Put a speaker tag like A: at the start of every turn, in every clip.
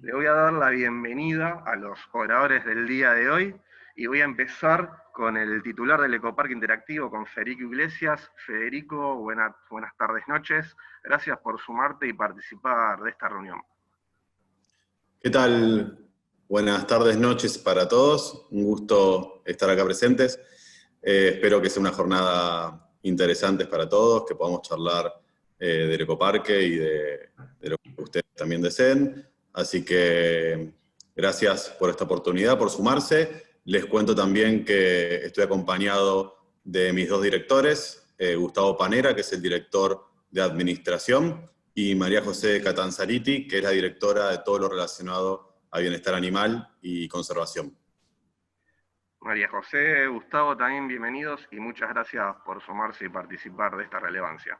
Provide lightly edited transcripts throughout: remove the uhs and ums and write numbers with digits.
A: Le voy a dar la bienvenida a los oradores del día de hoy y voy a empezar con el titular del Ecoparque Interactivo, con Federico Iglesias. Federico, buenas tardes, noches. Gracias por sumarte y participar de esta reunión.
B: ¿Qué tal? Buenas tardes, noches para todos. Un gusto estar acá presentes. Espero que sea una jornada interesante para todos, que podamos charlar del ecoparque y de lo que ustedes también deseen. Así que gracias por esta oportunidad, por sumarse. Les cuento también que estoy acompañado de mis dos directores, Gustavo Panera, que es el director de Administración, y María José Catanzariti, que es la directora de todo lo relacionado a bienestar animal y conservación.
A: María José, Gustavo, también bienvenidos y muchas gracias por sumarse y participar de esta relevancia.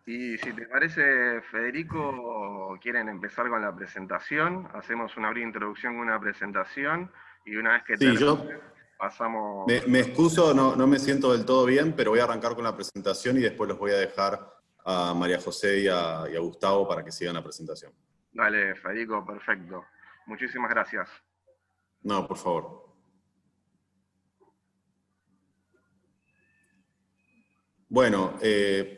A: Y si te parece, Federico, quieren empezar con la presentación. Hacemos una breve introducción con una presentación y una vez que
B: termine,
A: pasamos...
B: Me excuso, no me siento del todo bien, pero voy a arrancar con la presentación y después los voy a dejar a María José y a Gustavo para que sigan la presentación.
A: Dale, Federico, perfecto. Muchísimas gracias.
B: No, por favor. Bueno,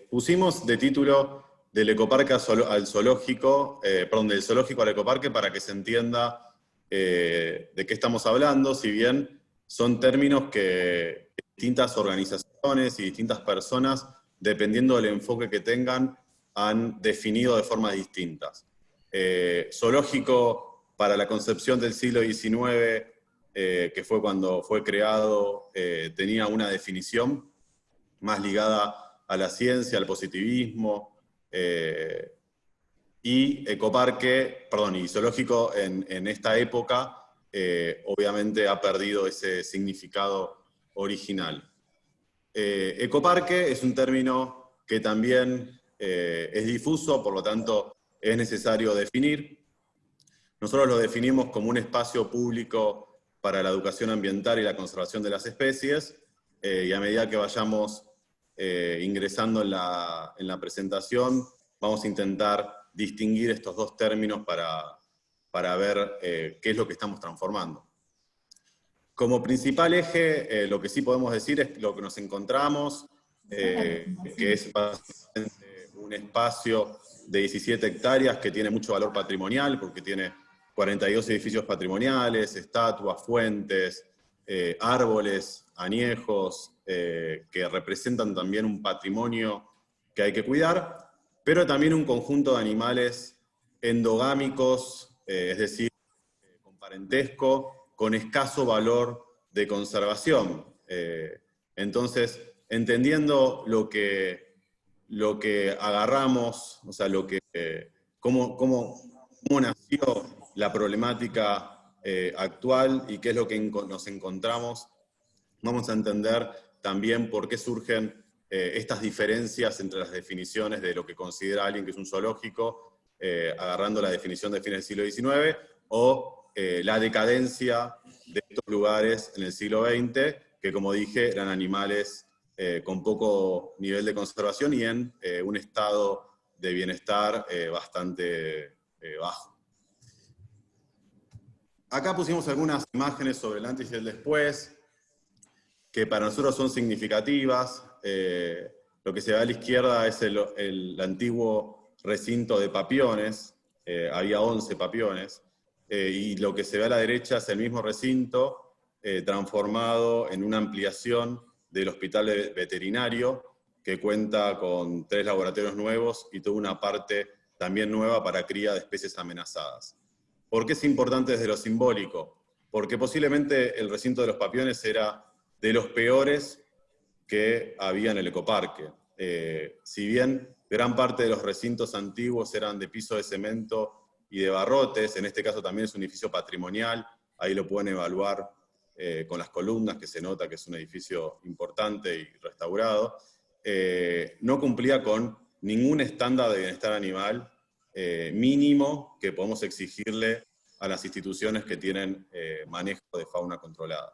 B: pusimos de título del ecoparque al zoológico, del zoológico al ecoparque para que se entienda de qué estamos hablando, si bien son términos que distintas organizaciones y distintas personas, dependiendo del enfoque que tengan, han definido de formas distintas. Zoológico para la concepción del siglo XIX, que fue cuando fue creado, tenía una definición más ligada a la ciencia, al positivismo, y zoológico en esta época, obviamente ha perdido ese significado original. Ecoparque es un término que también es difuso, por lo tanto es necesario definir. Nosotros lo definimos como un espacio público para la educación ambiental y la conservación de las especies, y a medida que vayamos ingresando en la presentación, vamos a intentar distinguir estos dos términos para ver qué es lo que estamos transformando. Como principal eje, lo que sí podemos decir es lo que nos encontramos, que es básicamente un espacio de 17 hectáreas que tiene mucho valor patrimonial, porque tiene 42 edificios patrimoniales, estatuas, fuentes, árboles añejos, que representan también un patrimonio que hay que cuidar, pero también un conjunto de animales endogámicos, es decir, con parentesco, con escaso valor de conservación. Entonces, entendiendo lo que agarramos, o sea, cómo nació la problemática actual y qué es lo que nos encontramos, vamos a entender también por qué surgen estas diferencias entre las definiciones de lo que considera alguien que es un zoológico, agarrando la definición de fines del siglo XIX, o la decadencia de estos lugares en el siglo XX, que como dije, eran animales con poco nivel de conservación y en un estado de bienestar bastante bajo. Acá pusimos algunas imágenes sobre el antes y el después, que para nosotros son significativas. Lo que se ve a la izquierda es el antiguo recinto de Papiones, había 11 Papiones, y lo que se ve a la derecha es el mismo recinto transformado en una ampliación del hospital veterinario, que cuenta con 3 laboratorios nuevos y toda una parte también nueva para cría de especies amenazadas. ¿Por qué es importante desde lo simbólico? Porque posiblemente el recinto de los Papiones era de los peores que había en el ecoparque. Si bien gran parte de los recintos antiguos eran de piso de cemento y de barrotes, en este caso también es un edificio patrimonial, ahí lo pueden evaluar con las columnas, que se nota que es un edificio importante y restaurado, no cumplía con ningún estándar de bienestar animal mínimo que podemos exigirle a las instituciones que tienen manejo de fauna controlada.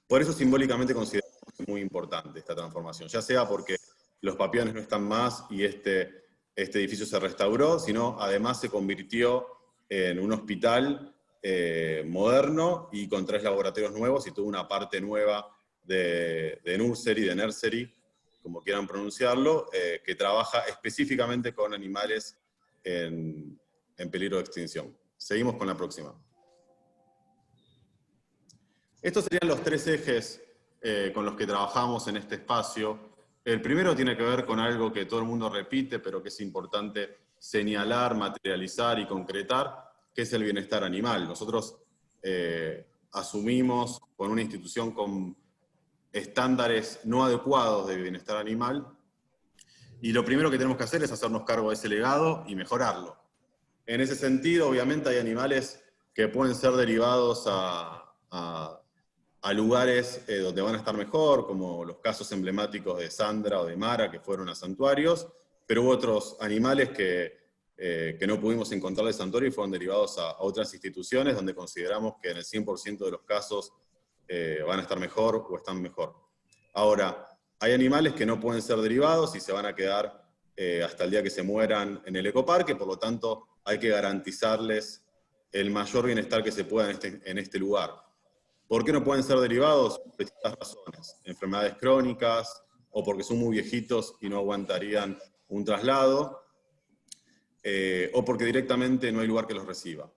B: Por eso simbólicamente consideramos muy importante esta transformación, ya sea porque los Papiones no están más y este este edificio se restauró, sino además se convirtió en un hospital moderno y con 3 laboratorios nuevos y tuvo una parte nueva de nursery, como quieran pronunciarlo, que trabaja específicamente con animales en peligro de extinción. Seguimos con la próxima. Estos serían los 3 ejes con los que trabajamos en este espacio. El primero tiene que ver con algo que todo el mundo repite, pero que es importante señalar, materializar y concretar, que es el bienestar animal. Nosotros asumimos con una institución con estándares no adecuados de bienestar animal, y lo primero que tenemos que hacer es hacernos cargo de ese legado y mejorarlo. En ese sentido, obviamente hay animales que pueden ser derivados a lugares donde van a estar mejor, como los casos emblemáticos de Sandra o de Mara, que fueron a santuarios, pero hubo otros animales que no pudimos encontrar de santuario y fueron derivados a otras instituciones donde consideramos que en el 100% de los casos van a estar mejor o están mejor. Ahora, hay animales que no pueden ser derivados y se van a quedar hasta el día que se mueran en el ecoparque, por lo tanto hay que garantizarles el mayor bienestar que se pueda en este lugar. ¿Por qué no pueden ser derivados? Por distintas razones. Enfermedades crónicas, o porque son muy viejitos y no aguantarían un traslado, o porque directamente no hay lugar que los reciba.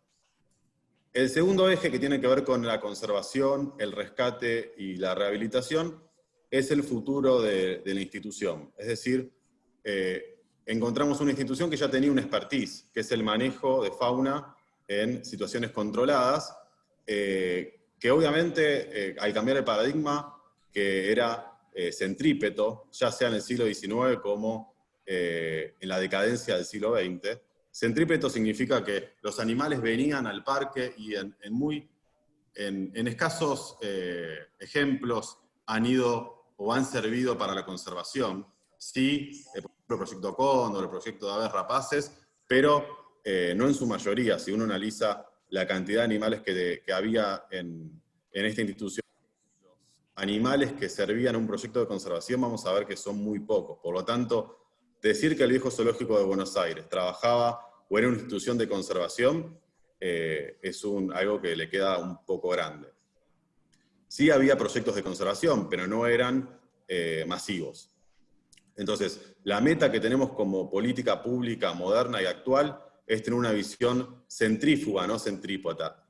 B: El segundo eje, que tiene que ver con la conservación, el rescate y la rehabilitación, es el futuro de la institución. Es decir, encontramos una institución que ya tenía una expertise, que es el manejo de fauna en situaciones controladas, que obviamente al cambiar el paradigma, que era centrípeto, ya sea en el siglo XIX como en la decadencia del siglo XX, centrípeto significa que los animales venían al parque y en escasos ejemplos han ido o han servido para la conservación. Sí, por ejemplo, el proyecto Cóndor, el proyecto de aves rapaces, pero no en su mayoría. Si uno analiza la cantidad de animales que había en esta institución, los animales que servían a un proyecto de conservación, vamos a ver que son muy pocos. Por lo tanto, decir que el viejo zoológico de Buenos Aires trabajaba o era una institución de conservación es algo que le queda un poco grande. Sí había proyectos de conservación, pero no eran masivos. Entonces, la meta que tenemos como política pública moderna y actual es tener una visión centrífuga, no centrípeta.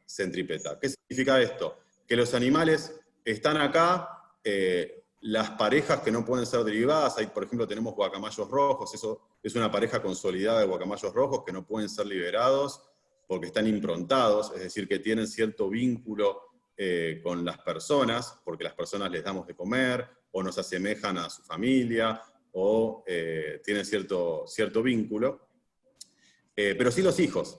B: ¿Qué significa esto? Que los animales están acá, las parejas que no pueden ser derivadas, por ejemplo tenemos guacamayos rojos, eso es una pareja consolidada de guacamayos rojos que no pueden ser liberados porque están improntados, es decir, que tienen cierto vínculo con las personas, porque las personas les damos de comer, o nos asemejan a su familia, o tienen cierto vínculo. Pero sí los hijos.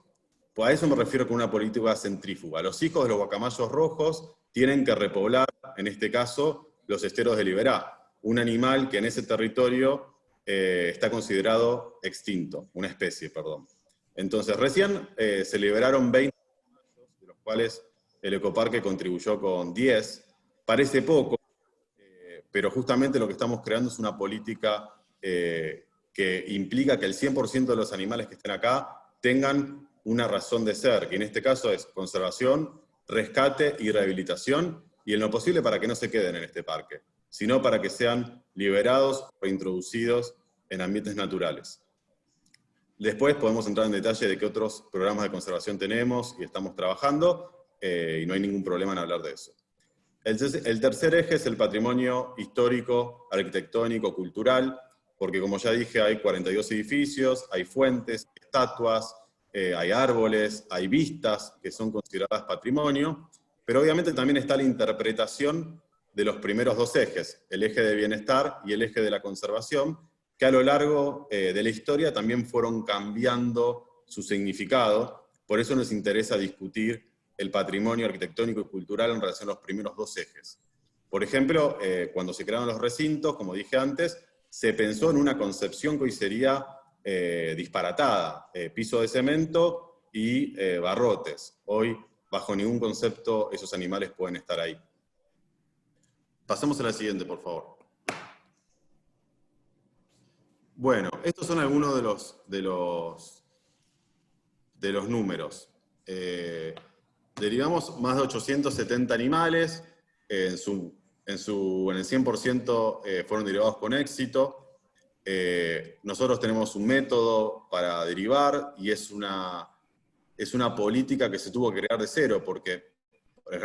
B: Pues a eso me refiero con una política centrífuga. Los hijos de los guacamayos rojos tienen que repoblar, en este caso, los esteros de Liberá, un animal que en ese territorio está considerado extinto, una especie, perdón. Entonces, recién se liberaron 20 guacamayos, de los cuales el ecoparque contribuyó con 10. Parece poco, pero justamente lo que estamos creando es una política que implica que el 100% de los animales que estén acá tengan una razón de ser, que en este caso es conservación, rescate y rehabilitación, y en lo posible para que no se queden en este parque, sino para que sean liberados o introducidos en ambientes naturales. Después podemos entrar en detalle de qué otros programas de conservación tenemos y estamos trabajando, y no hay ningún problema en hablar de eso. El tercer eje es el patrimonio histórico, arquitectónico, cultural, porque como ya dije, hay 42 edificios, hay fuentes, estatuas, hay árboles, hay vistas que son consideradas patrimonio, pero obviamente también está la interpretación de los primeros 2 ejes, el eje de bienestar y el eje de la conservación, que a lo largo de la historia también fueron cambiando su significado, por eso nos interesa discutir el patrimonio arquitectónico y cultural en relación a los primeros 2 ejes. Por ejemplo, cuando se crearon los recintos, como dije antes, se pensó en una concepción que hoy sería disparatada, piso de cemento y barrotes. Hoy, bajo ningún concepto, esos animales pueden estar ahí. Pasemos a la siguiente, por favor. Bueno, estos son algunos de los números. Derivamos más de 870 animales, en el 100% fueron derivados con éxito. Nosotros tenemos un método para derivar y es una política que se tuvo que crear de cero, porque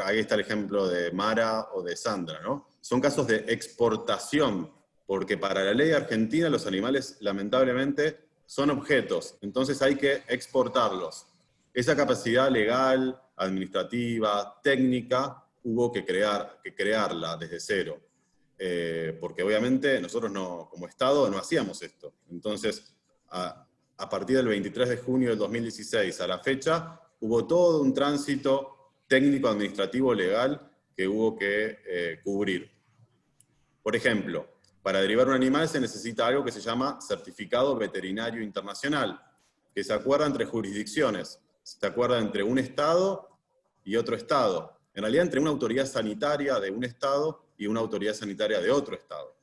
B: ahí está el ejemplo de Mara o de Sandra, ¿no? Son casos de exportación, porque para la ley argentina los animales lamentablemente son objetos, entonces hay que exportarlos. Esa capacidad legal, administrativa, técnica, hubo que crearla desde cero. Porque obviamente nosotros como Estado no hacíamos esto. Entonces, a partir del 23 de junio del 2016 a la fecha, hubo todo un tránsito técnico, administrativo, legal que hubo que cubrir. Por ejemplo, para derivar un animal se necesita algo que se llama certificado veterinario internacional, que se acuerda entre jurisdicciones, se acuerda entre un Estado y otro Estado. En realidad entre una autoridad sanitaria de un Estado y una autoridad sanitaria de otro Estado.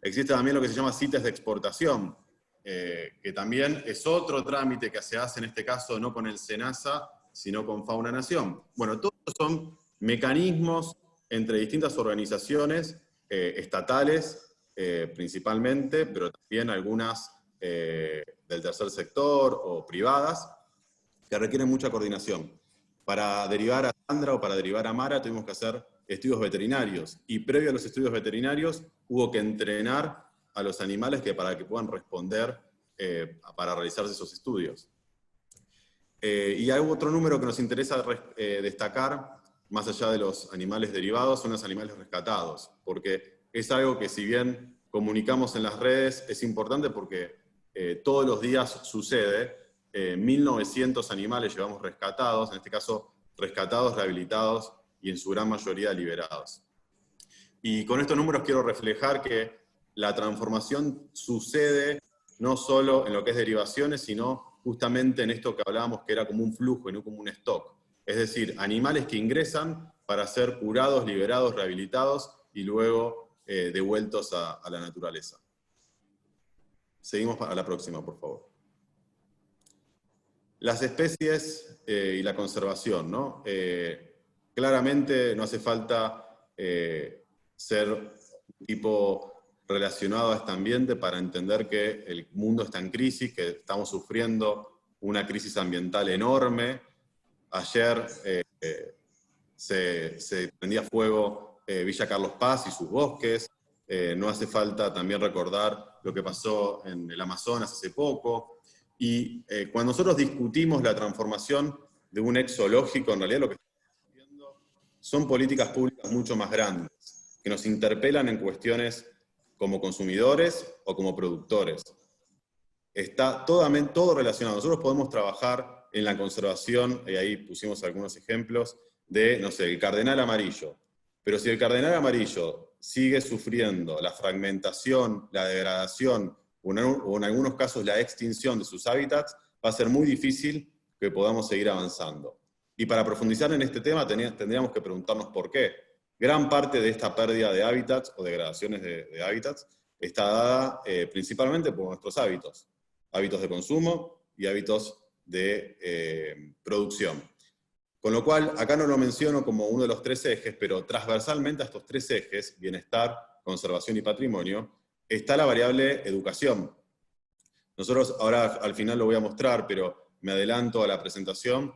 B: Existe también lo que se llama CITES de exportación, que también es otro trámite que se hace en este caso no con el SENASA, sino con Fauna Nación. Bueno, todos son mecanismos entre distintas organizaciones estatales principalmente, pero también algunas del tercer sector o privadas, que requieren mucha coordinación. Para derivar a Sandra o para derivar a Mara tuvimos que hacer estudios veterinarios, y previo a los estudios veterinarios hubo que entrenar a los animales para que puedan responder para realizarse esos estudios. Y hay otro número que nos interesa destacar, más allá de los animales derivados, son los animales rescatados, porque es algo que si bien comunicamos en las redes, es importante porque todos los días sucede. 1.900 animales llevamos rescatados, en este caso rescatados, rehabilitados y en su gran mayoría liberados. Y con estos números quiero reflejar que la transformación sucede no solo en lo que es derivaciones, sino justamente en esto que hablábamos que era como un flujo y no como un stock. Es decir, animales que ingresan para ser curados, liberados, rehabilitados y luego devueltos a la naturaleza. Seguimos a la próxima, por favor. Las especies y la conservación, ¿no? Claramente no hace falta ser un tipo relacionado a este ambiente para entender que el mundo está en crisis, que estamos sufriendo una crisis ambiental enorme. Ayer se prendía fuego Villa Carlos Paz y sus bosques. No hace falta también recordar lo que pasó en el Amazonas hace poco. Y cuando nosotros discutimos la transformación de un ex zoológico, en realidad lo que estamos discutiendo son políticas públicas mucho más grandes, que nos interpelan en cuestiones como consumidores o como productores. Está todo relacionado. Nosotros podemos trabajar en la conservación, y ahí pusimos algunos ejemplos, de, no sé, el cardenal amarillo. Pero si el cardenal amarillo sigue sufriendo la fragmentación, la degradación, o en algunos casos la extinción de sus hábitats, va a ser muy difícil que podamos seguir avanzando. Y para profundizar en este tema tendríamos que preguntarnos por qué. Gran parte de esta pérdida de hábitats o degradaciones de hábitats está dada principalmente por nuestros hábitos. Hábitos de consumo y hábitos de producción. Con lo cual, acá no lo menciono como uno de los 3 ejes, pero transversalmente a estos 3 ejes, bienestar, conservación y patrimonio, está la variable educación. Nosotros ahora al final lo voy a mostrar, pero me adelanto a la presentación.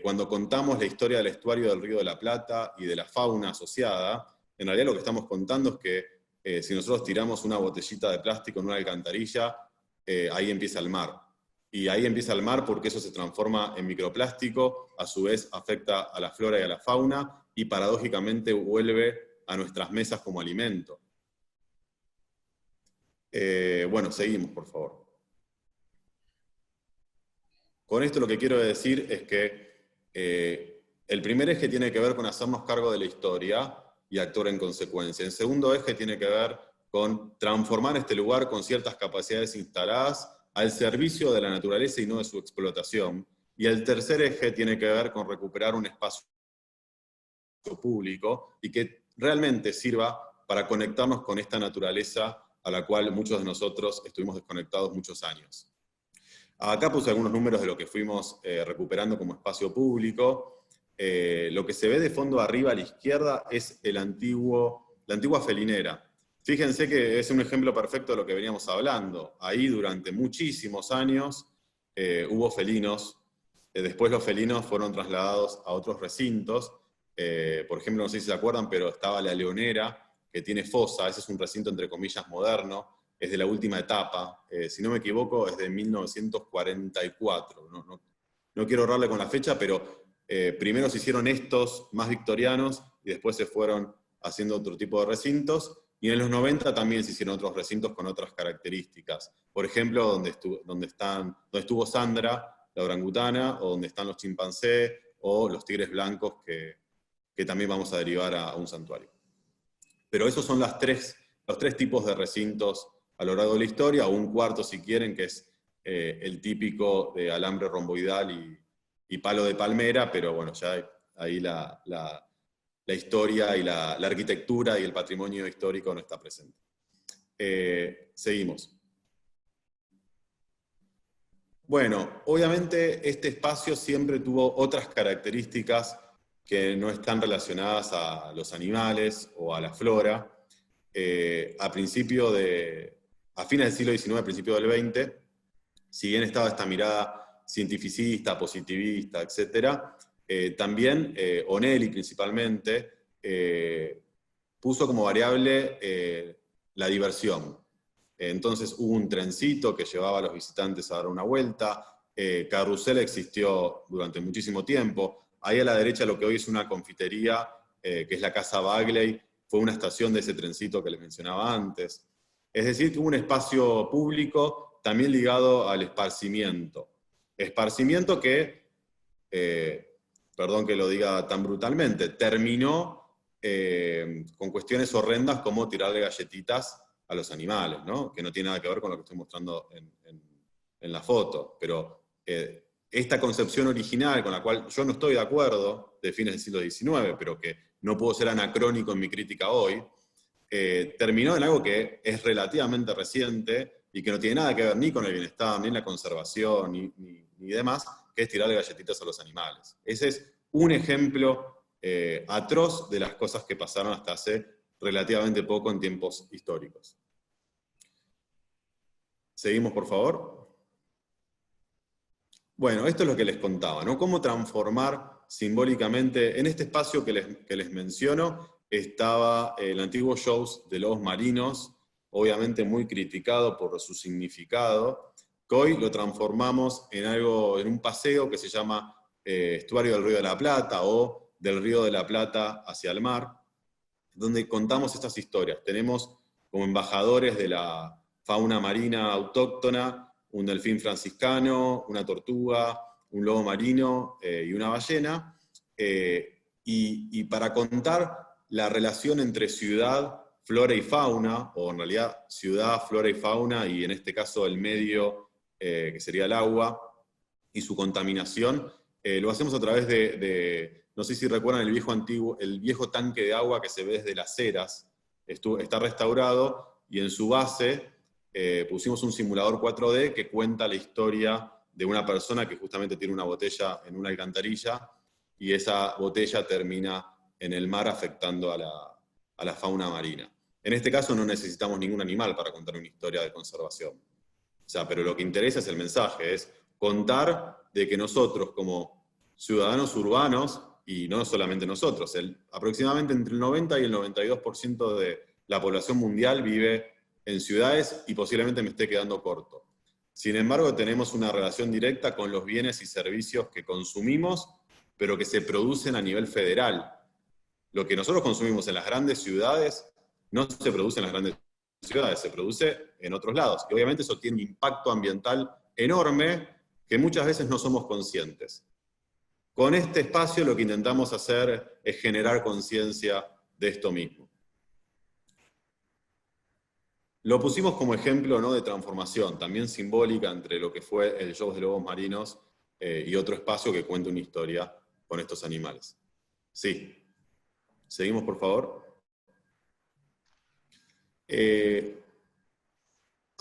B: Cuando contamos la historia del estuario del Río de la Plata y de la fauna asociada, en realidad lo que estamos contando es que si nosotros tiramos una botellita de plástico en una alcantarilla, ahí empieza el mar. Y ahí empieza el mar porque eso se transforma en microplástico, a su vez afecta a la flora y a la fauna, y paradójicamente vuelve a nuestras mesas como alimento. Bueno, seguimos, por favor. Con esto lo que quiero decir es que el primer eje tiene que ver con hacernos cargo de la historia y actuar en consecuencia. El segundo eje tiene que ver con transformar este lugar con ciertas capacidades instaladas al servicio de la naturaleza y no de su explotación. Y el tercer eje tiene que ver con recuperar un espacio público y que realmente sirva para conectarnos con esta naturaleza a la cual muchos de nosotros estuvimos desconectados muchos años. Acá puse algunos números de lo que fuimos recuperando como espacio público. Lo que se ve de fondo arriba a la izquierda es la antigua felinera. Fíjense que es un ejemplo perfecto de lo que veníamos hablando. Ahí durante muchísimos años hubo felinos. Después los felinos fueron trasladados a otros recintos. Por ejemplo, no sé si se acuerdan, pero estaba la Leonera, que tiene fosa. Ese es un recinto entre comillas moderno. Es de la última etapa. Si no me equivoco, es de 1944. No quiero ahorrarle con la fecha, pero primero se hicieron estos más victorianos y después se fueron haciendo otro tipo de recintos. Y en los 90 también se hicieron otros recintos con otras características. Por ejemplo, donde estuvo Sandra, la orangutana, o donde están los chimpancés, o los tigres blancos, que también vamos a derivar a un santuario. Pero esos son los tres tipos de recintos a lo largo de la historia, o un cuarto si quieren, que es el típico de alambre romboidal y palo de palmera, pero bueno, ya ahí la historia y la arquitectura y el patrimonio histórico no está presente. Seguimos. Bueno, obviamente este espacio siempre tuvo otras características que no están relacionadas a los animales o a la flora. A fines del siglo XIX, principio del XX, si bien estaba esta mirada cientificista, positivista, etc., también Onelli principalmente puso como variable la diversión. Entonces hubo un trencito que llevaba a los visitantes a dar una vuelta. Carrusel existió durante muchísimo tiempo. Ahí a la derecha lo que hoy es una confitería, que es la Casa Bagley, fue una estación de ese trencito que les mencionaba antes. Es decir, que hubo un espacio público también ligado al esparcimiento. Esparcimiento que, perdón que lo diga tan brutalmente, terminó con cuestiones horrendas como tirarle galletitas a los animales, ¿no? Que no tiene nada que ver con lo que estoy mostrando en la foto. Pero esta concepción original, con la cual yo no estoy de acuerdo, de fines del siglo XIX, pero que no puedo ser anacrónico en mi crítica hoy, terminó en algo que es relativamente reciente y que no tiene nada que ver ni con el bienestar, ni la conservación, ni demás, que es tirarle galletitas a los animales. Ese es un ejemplo atroz de las cosas que pasaron hasta hace relativamente poco en tiempos históricos. Seguimos, por favor. Bueno, esto es lo que les contaba, ¿no? Cómo transformar simbólicamente, en este espacio que les menciono, estaba el antiguo shows de lobos marinos, obviamente muy criticado por su significado, que hoy lo transformamos en un paseo que se llama Estuario del Río de la Plata, o del Río de la Plata hacia el mar, donde contamos estas historias. Tenemos como embajadores de la fauna marina autóctona un delfín franciscano, una tortuga, un lobo marino y una ballena, y para contar la relación entre ciudad, flora y fauna, o en realidad ciudad, flora y fauna, y en este caso el medio, que sería el agua, y su contaminación, lo hacemos a través no sé si recuerdan el viejo tanque de agua que se ve desde Las Heras, está restaurado, y en su base pusimos un simulador 4D que cuenta la historia de una persona que justamente tiene una botella en una alcantarilla, y esa botella termina en el mar afectando a la fauna marina. En este caso no necesitamos ningún animal para contar una historia de conservación. O sea, pero lo que interesa es el mensaje, es contar de que nosotros como ciudadanos urbanos, y no solamente nosotros, aproximadamente entre el 90 y el 92% de la población mundial vive en ciudades, y posiblemente me esté quedando corto. Sin embargo, tenemos una relación directa con los bienes y servicios que consumimos, pero que se producen a nivel federal. Lo que nosotros consumimos en las grandes ciudades no se produce en las grandes ciudades, se produce en otros lados. Y obviamente eso tiene un impacto ambiental enorme que muchas veces no somos conscientes. Con este espacio lo que intentamos hacer es generar conciencia de esto mismo. Lo pusimos como ejemplo, ¿no?, de transformación, también simbólica entre lo que fue el show de lobos marinos y otro espacio que cuenta una historia con estos animales. Sí. Seguimos, por favor.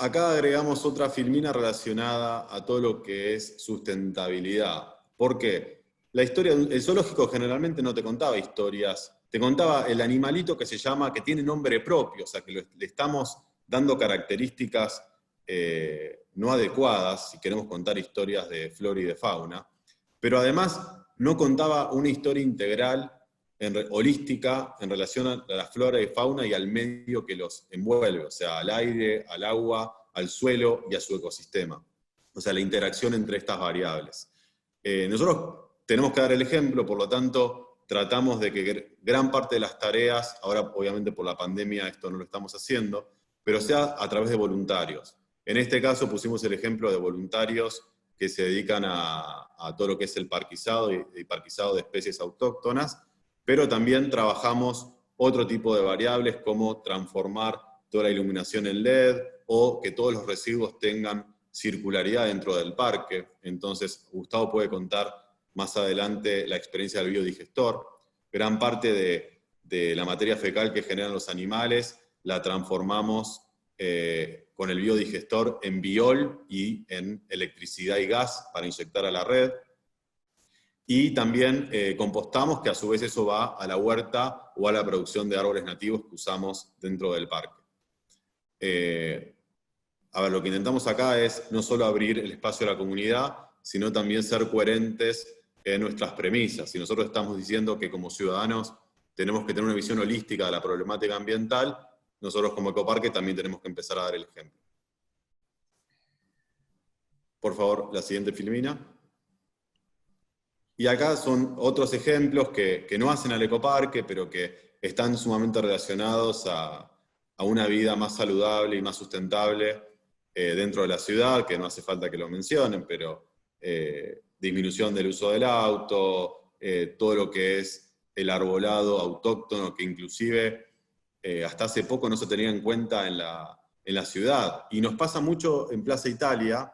B: acá agregamos otra filmina relacionada a todo lo que es sustentabilidad. ¿Por qué? La historia, el zoológico generalmente no te contaba historias, te contaba el animalito que se llama, que tiene nombre propio, o sea, que le estamos dando características no adecuadas, si queremos contar historias de flora y de fauna, pero además no contaba una historia integral, holística, en relación a la flora y fauna y al medio que los envuelve, o sea, al aire, al agua, al suelo y a su ecosistema. O sea, la interacción entre estas variables. Nosotros tenemos que dar el ejemplo, por lo tanto, tratamos de que gran parte de las tareas, ahora obviamente por la pandemia esto no lo estamos haciendo, pero sea a través de voluntarios. En este caso pusimos el ejemplo de voluntarios que se dedican a todo lo que es el parquizado y parquizado de especies autóctonas, pero también trabajamos otro tipo de variables como transformar toda la iluminación en LED o que todos los residuos tengan circularidad dentro del parque. Entonces, Gustavo puede contar más adelante la experiencia del biodigestor. Gran parte de la materia fecal que generan los animales la transformamos con el biodigestor en biol y en electricidad y gas para inyectar a la red. Y también compostamos, que a su vez eso va a la huerta o a la producción de árboles nativos que usamos dentro del parque. A ver, lo que intentamos acá es no solo abrir el espacio a la comunidad, sino también ser coherentes en nuestras premisas. Si nosotros estamos diciendo que como ciudadanos tenemos que tener una visión holística de la problemática ambiental, nosotros como ecoparque también tenemos que empezar a dar el ejemplo. Por favor, la siguiente filmina. Y acá son otros ejemplos que no hacen al ecoparque, pero que están sumamente relacionados a una vida más saludable y más sustentable dentro de la ciudad, que no hace falta que lo mencionen, pero disminución del uso del auto, todo lo que es el arbolado autóctono, que inclusive hasta hace poco no se tenía en cuenta en la ciudad. Y nos pasa mucho en Plaza Italia,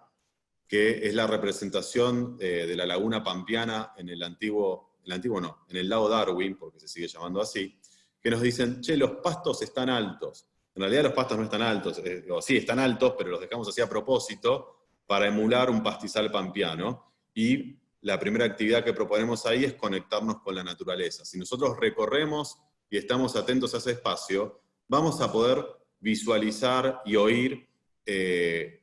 B: que es la representación de la laguna pampeana en el en el lago Darwin, porque se sigue llamando así, que nos dicen, che, los pastos están altos. En realidad los pastos no están altos, o sí están altos, pero los dejamos así a propósito para emular un pastizal pampeano. Y la primera actividad que proponemos ahí es conectarnos con la naturaleza. Si nosotros recorremos y estamos atentos a ese espacio, vamos a poder visualizar y oír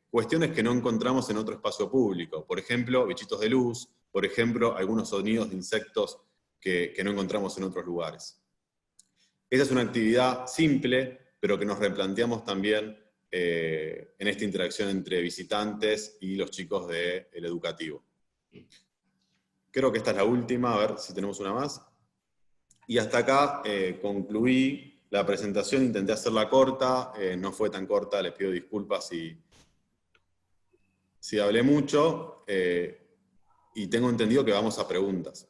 B: cuestiones que no encontramos en otro espacio público. Por ejemplo, bichitos de luz, por ejemplo, algunos sonidos de insectos que no encontramos en otros lugares. Esa es una actividad simple, pero que nos replanteamos también en esta interacción entre visitantes y los chicos del educativo. Creo que esta es la última, a ver si tenemos una más. Y hasta acá concluí la presentación, intenté hacerla corta, no fue tan corta, les pido disculpas si hablé mucho, y tengo entendido que vamos a preguntas.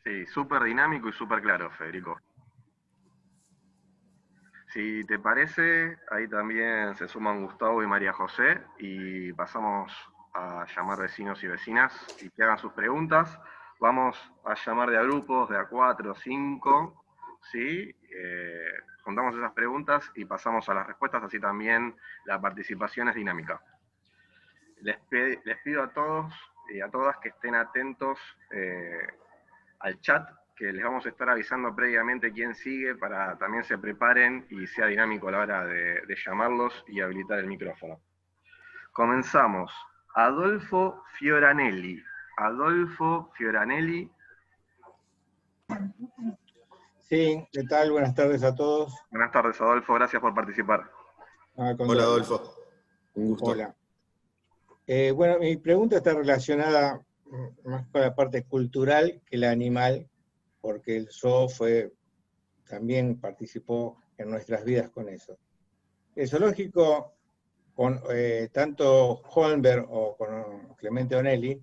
A: Sí, súper dinámico y súper claro, Federico. Si te parece, ahí también se suman Gustavo y María José y pasamos a llamar vecinos y vecinas y que hagan sus preguntas. Vamos a llamar de a grupos, de a 4 o 5, ¿sí? Juntamos esas preguntas y pasamos a las respuestas, así también la participación es dinámica. Les pido a todos y a todas que estén atentos al chat, que les vamos a estar avisando previamente quién sigue para también se preparen y sea dinámico a la hora de llamarlos y habilitar el micrófono. Comenzamos. Adolfo Fioranelli. Adolfo Fioranelli.
C: Sí, ¿qué tal? Buenas tardes a todos.
A: Buenas tardes, Adolfo. Gracias por participar.
B: Hola, Adolfo. Un gusto.
C: Hola. Bueno, mi pregunta está relacionada más con la parte cultural que la animal, porque el zoo también participó en nuestras vidas con eso. El zoológico, con tanto Holmberg o con Clemente Onelli,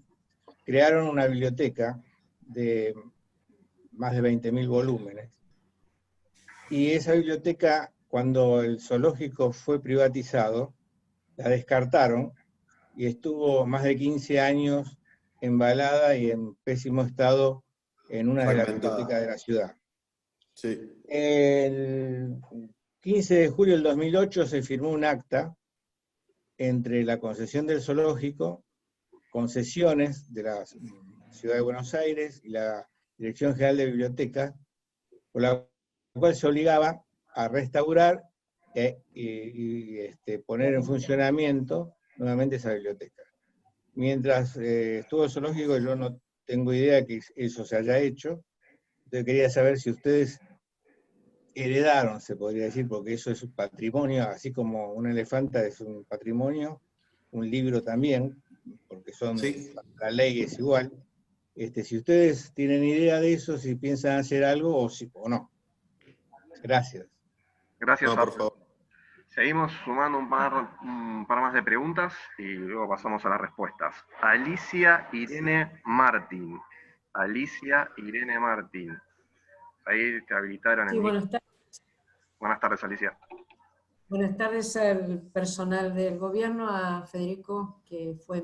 C: crearon una biblioteca de más de 20.000 volúmenes. Y esa biblioteca, cuando el zoológico fue privatizado, la descartaron y estuvo más de 15 años embalada y en pésimo estado en una de las bibliotecas de la ciudad.
B: Sí.
C: El 15 de julio del 2008 se firmó un acta entre la concesión del zoológico, concesiones de la Ciudad de Buenos Aires y la Dirección General de Bibliotecas, por la cual se obligaba a restaurar y poner en funcionamiento nuevamente esa biblioteca. Mientras estuvo el zoológico, yo no tengo idea que eso se haya hecho. Entonces quería saber si ustedes heredaron, se podría decir, porque eso es un patrimonio, así como un elefante es un patrimonio, un libro también, porque
B: Sí.
C: la ley es igual. Si ustedes tienen idea de eso, si piensan hacer algo o no. Gracias.
A: Gracias,
B: No, por favor.
A: Seguimos sumando un par más de preguntas y luego pasamos a las respuestas. Alicia Irene Martín. Alicia Irene Martín. Ahí te habilitaron
D: Sí,
A: el mic.
D: buenas tardes.
A: Buenas tardes, Alicia.
D: Buenas tardes al personal del gobierno, a Federico, que fue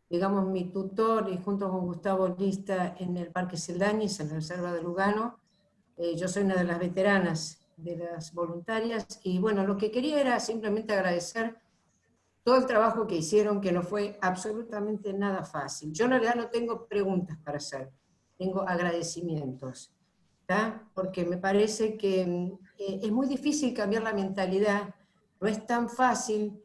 D: digamos, mi tutor, y junto con Gustavo Lista en el Parque Seldañis, en la Reserva de Lugano. Yo soy una de las veteranas de las voluntarias, y bueno, lo que quería era simplemente agradecer todo el trabajo que hicieron, que no fue absolutamente nada fácil. Yo en realidad no tengo preguntas para hacer, tengo agradecimientos, ¿tá? Porque me parece que es muy difícil cambiar la mentalidad, no es tan fácil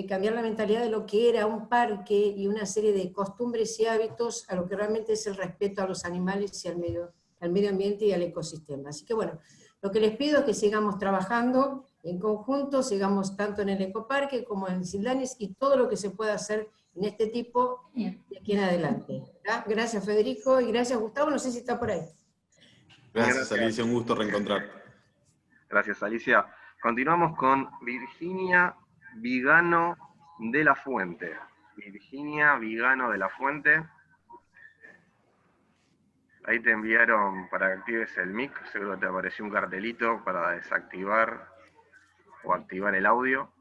D: cambiar la mentalidad de lo que era un parque y una serie de costumbres y hábitos a lo que realmente es el respeto a los animales y al medio ambiente y al ecosistema. Así que bueno, lo que les pido es que sigamos trabajando en conjunto, sigamos tanto en el ecoparque como en el Sildanes y todo lo que se pueda hacer en este tipo de aquí en adelante. ¿Tá? Gracias, Federico, y gracias, Gustavo, no sé si está por ahí.
B: Gracias, Alicia, un gusto reencontrar.
A: Gracias, Alicia. Continuamos con Virginia Vigano de la Fuente. Virginia Vigano de la Fuente. Ahí te enviaron para que actives el mic, seguro que te apareció un cartelito para desactivar o activar el audio.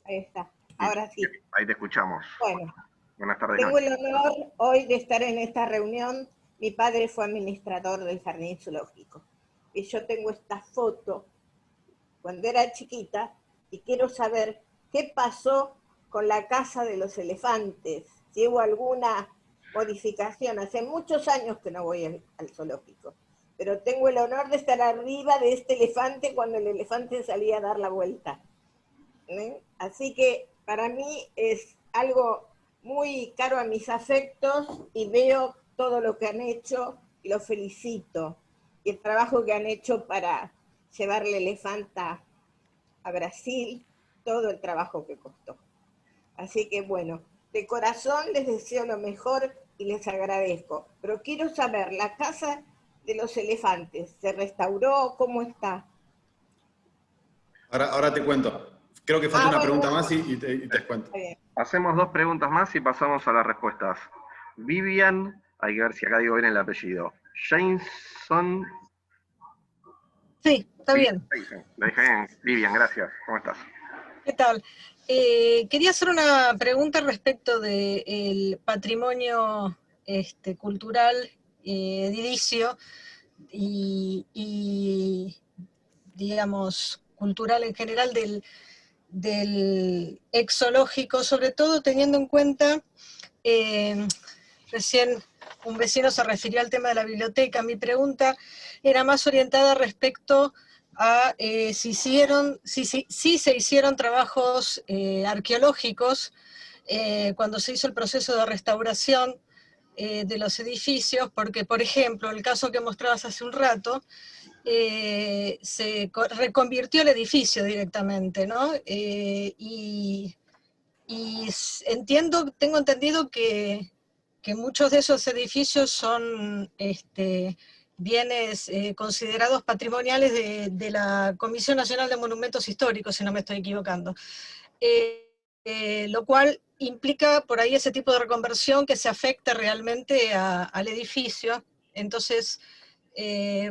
E: Ahí está, ahora sí.
A: Ahí te escuchamos.
E: Bueno,
A: buenas tardes.
E: Tengo el honor hoy de estar en esta reunión. Mi padre fue administrador del jardín zoológico. Y yo tengo esta foto cuando era chiquita y quiero saber qué pasó con la casa de los elefantes. Si hubo alguna modificación. Hace muchos años que no voy al zoológico, pero tengo el honor de estar arriba de este elefante cuando el elefante salía a dar la vuelta. Así que para mí es algo muy caro a mis afectos y veo todo lo que han hecho y los felicito. Y el trabajo que han hecho para llevarle elefanta a Brasil, todo el trabajo que costó. Así que bueno, de corazón les deseo lo mejor y les agradezco. Pero quiero saber, ¿la casa de los elefantes se restauró? ¿Cómo está?
B: Ahora te cuento. Creo que falta una pregunta más y te cuento.
A: Hacemos 2 preguntas más y pasamos a las respuestas. Vivian, hay que ver si acá digo bien el apellido. Jameson.
F: Sí, está bien.
A: Lo dije bien. Vivian, gracias. ¿Cómo estás?
F: ¿Qué tal? Quería hacer una pregunta respecto del patrimonio cultural edilicio y, digamos, cultural en general del ex zoológico, sobre todo teniendo en cuenta, recién un vecino se refirió al tema de la biblioteca. Mi pregunta era más orientada respecto a si se hicieron trabajos arqueológicos cuando se hizo el proceso de restauración de los edificios, porque, por ejemplo, el caso que mostrabas hace un rato, se reconvirtió el edificio directamente, ¿no? Y tengo entendido que muchos de esos edificios son bienes considerados patrimoniales de la Comisión Nacional de Monumentos Históricos, si no me estoy equivocando. Lo cual implica por ahí ese tipo de reconversión que se afecte realmente al edificio. Entonces,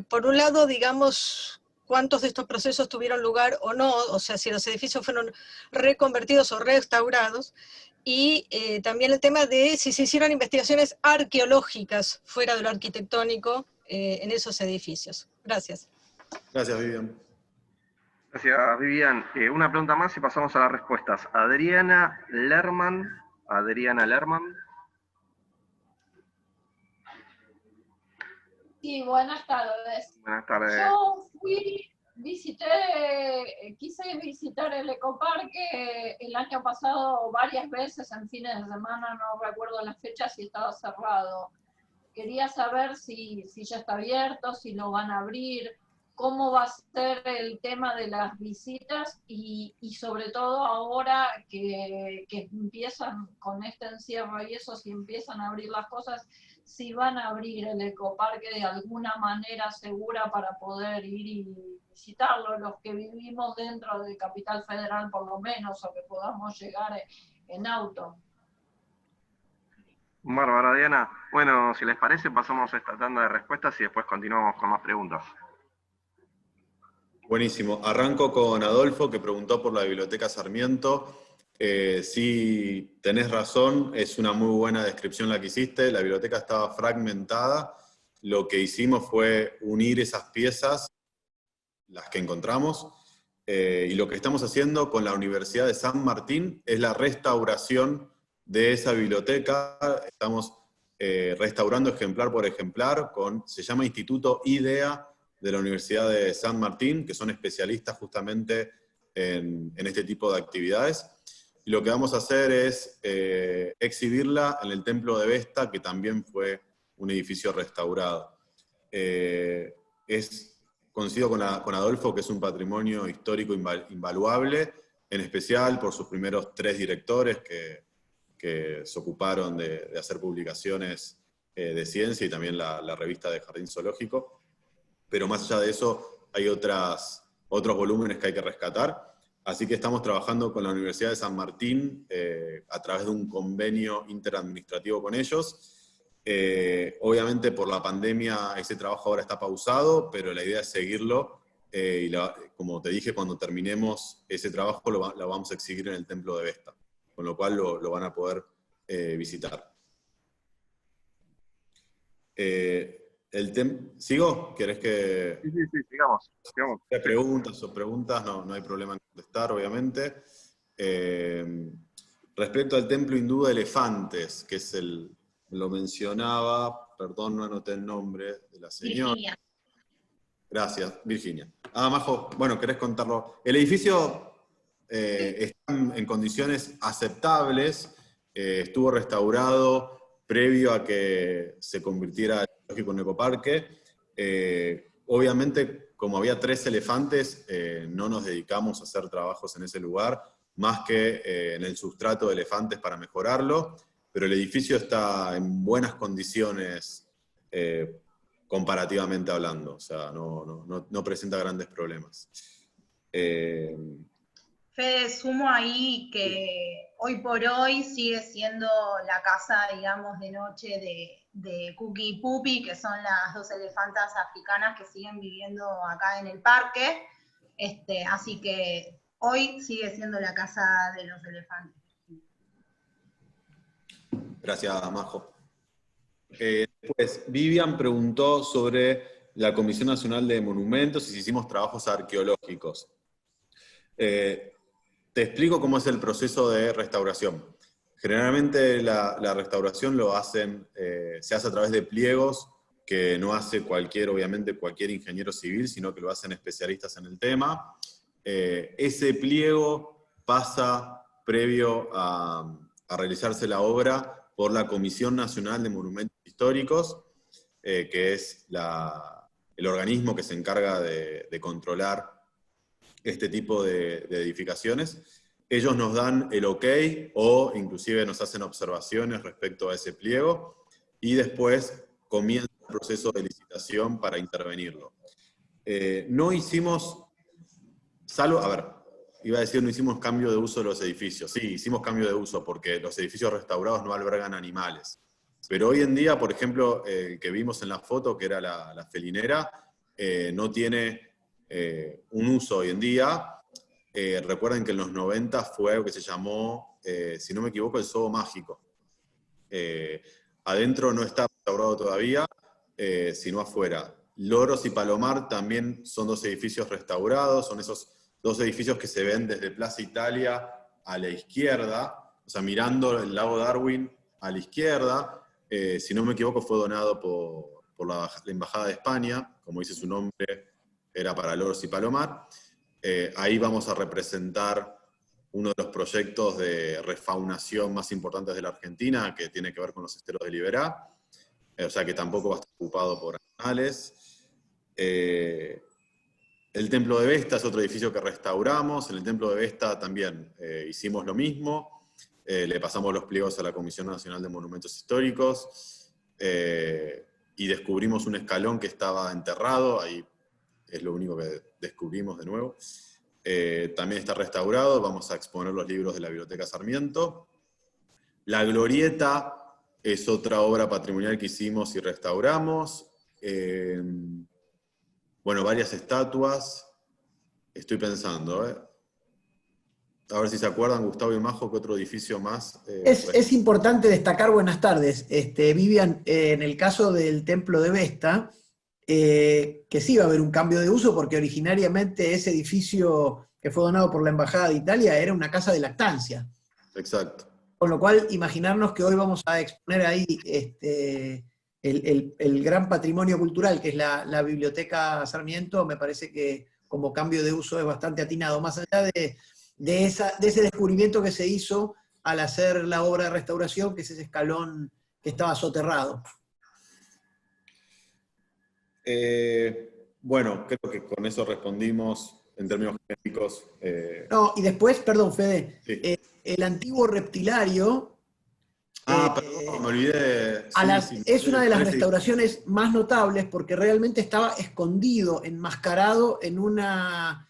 F: por un lado, digamos, cuántos de estos procesos tuvieron lugar o no, o sea, si los edificios fueron reconvertidos o restaurados, y también el tema de si se hicieron investigaciones arqueológicas fuera de lo arquitectónico en esos edificios. Gracias.
B: Gracias, Vivian.
A: Gracias, Vivian. Una pregunta más y pasamos a las respuestas. Adriana Lerman.
G: Sí, buenas tardes.
A: Buenas tardes.
G: Yo quise visitar el ecoparque el año pasado varias veces en fines de semana, no recuerdo las fechas, si estaba cerrado. Quería saber si ya está abierto, si lo van a abrir, cómo va a ser el tema de las visitas y sobre todo ahora que empiezan con este encierro y eso, si empiezan a abrir las cosas, si van a abrir el ecoparque de alguna manera segura para poder ir y visitarlo, los que vivimos dentro de Capital Federal por lo menos, o que podamos llegar en auto.
A: Bárbara, Diana. Bueno, si les parece, pasamos a esta tanda de respuestas y después continuamos con más preguntas.
B: Buenísimo. Arranco con Adolfo, que preguntó por la Biblioteca Sarmiento. Sí, tenés razón, es una muy buena descripción la que hiciste. La biblioteca estaba fragmentada. Lo que hicimos fue unir esas piezas, las que encontramos, y lo que estamos haciendo con la Universidad de San Martín es la restauración de esa biblioteca. Estamos restaurando ejemplar por ejemplar, se llama Instituto IDEA de la Universidad de San Martín, que son especialistas justamente en este tipo de actividades. Y lo que vamos a hacer es exhibirla en el Templo de Vesta, que también fue un edificio restaurado. Coincido con Adolfo que es un patrimonio histórico invaluable, en especial por sus primeros 3 directores que se ocuparon de hacer publicaciones de ciencia y también la revista de Jardín Zoológico. Pero más allá de eso, hay otros volúmenes que hay que rescatar. Así que estamos trabajando con la Universidad de San Martín a través de un convenio interadministrativo con ellos. Obviamente por la pandemia ese trabajo ahora está pausado, pero la idea es seguirlo. Como te dije, cuando terminemos ese trabajo lo vamos a exhibir en el Templo de Vesta, con lo cual lo van a poder visitar. ¿Sigo? ¿Querés que...?
A: Sí, sigamos.
B: Preguntas, no hay problema en contestar, obviamente. Respecto al templo hindú de elefantes, que es lo mencionaba, perdón, no anoté el nombre de la señora.
G: Virginia.
B: Gracias, Virginia. Majo, bueno, ¿querés contarlo? El edificio está en condiciones aceptables, estuvo restaurado previo a que se convirtiera en un ecoparque. Obviamente, como había 3 elefantes, no nos dedicamos a hacer trabajos en ese lugar, más que en el sustrato de elefantes para mejorarlo, pero el edificio está en buenas condiciones comparativamente hablando, o sea, no presenta grandes problemas.
H: Fede, sumo ahí que hoy por hoy sigue siendo la casa, digamos, de noche de Cookie y Puppy, que son las 2 elefantas africanas que siguen viviendo acá en el parque. Así que hoy sigue siendo la casa de los elefantes.
B: Gracias, Majo. Después, Vivian preguntó sobre la Comisión Nacional de Monumentos y si hicimos trabajos arqueológicos. Te explico cómo es el proceso de restauración. Generalmente la restauración se hace a través de pliegos que no hace cualquier ingeniero civil, sino que lo hacen especialistas en el tema. Ese pliego pasa previo a realizarse la obra por la Comisión Nacional de Monumentos Históricos, que es el organismo que se encarga de controlar este tipo de edificaciones. Ellos nos dan el ok o inclusive nos hacen observaciones respecto a ese pliego y después comienza el proceso de licitación para intervenirlo. No hicimos, no hicimos cambio de uso de los edificios. Sí, hicimos cambio de uso porque los edificios restaurados no albergan animales. Pero hoy en día, por ejemplo, el que vimos en la foto, que era la felinera, no tiene un uso hoy en día. Recuerden que en los 90 fue algo que se llamó, si no me equivoco, el zoo mágico. Adentro no está restaurado todavía, sino afuera. Loros y Palomar también son 2 edificios restaurados, son esos 2 edificios que se ven desde Plaza Italia a la izquierda, o sea, mirando el lago Darwin a la izquierda. Si no me equivoco, fue donado por la Embajada de España, como dice su nombre, era para Loros y Palomar. Ahí vamos a representar uno de los proyectos de refaunación más importantes de la Argentina, que tiene que ver con los esteros de Liberá, o sea que tampoco va a estar ocupado por animales. El Templo de Vesta es otro edificio que restauramos. En el Templo de Vesta también hicimos lo mismo. Le pasamos los pliegos a la Comisión Nacional de Monumentos Históricos y descubrimos un escalón que estaba enterrado. Ahí es lo único que descubrimos de nuevo. También está restaurado. Vamos a exponer los libros de la Biblioteca Sarmiento. La Glorieta es otra obra patrimonial que hicimos y restauramos. Bueno, varias estatuas. Estoy pensando, a ver si se acuerdan, Gustavo y Majo, ¿qué otro edificio más?
I: Es importante destacar, buenas tardes, Vivian, en el caso del Templo de Vesta, que sí va a haber un cambio de uso, porque originariamente ese edificio que fue donado por la Embajada de Italia era una casa de lactancia.
B: Exacto.
I: Con lo cual, imaginarnos que hoy vamos a exponer ahí el gran patrimonio cultural que es la Biblioteca Sarmiento, me parece que como cambio de uso es bastante atinado, más allá de ese descubrimiento que se hizo al hacer la obra de restauración, que es ese escalón que estaba soterrado.
B: Bueno, creo que con eso respondimos en términos genéricos.
I: No, y después, perdón, Fede,
B: Sí.
I: El antiguo reptilario...
B: Perdón, me olvidé.
I: Es una de las restauraciones más notables porque realmente estaba escondido, enmascarado en una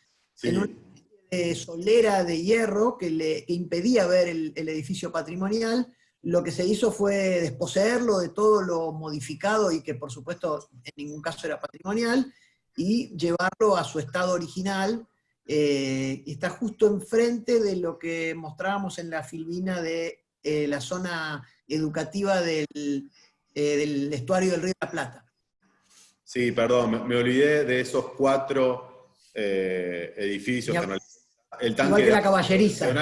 I: solera de hierro que impedía ver el edificio patrimonial. Lo que se hizo fue desposeerlo de todo lo modificado y que por supuesto en ningún caso era patrimonial, y llevarlo a su estado original. Y está justo enfrente de lo que mostrábamos en la filmina de la zona educativa del estuario del Río de la Plata.
B: Sí, perdón, me olvidé de esos 4 edificios. El tanque
I: igual que la caballeriza.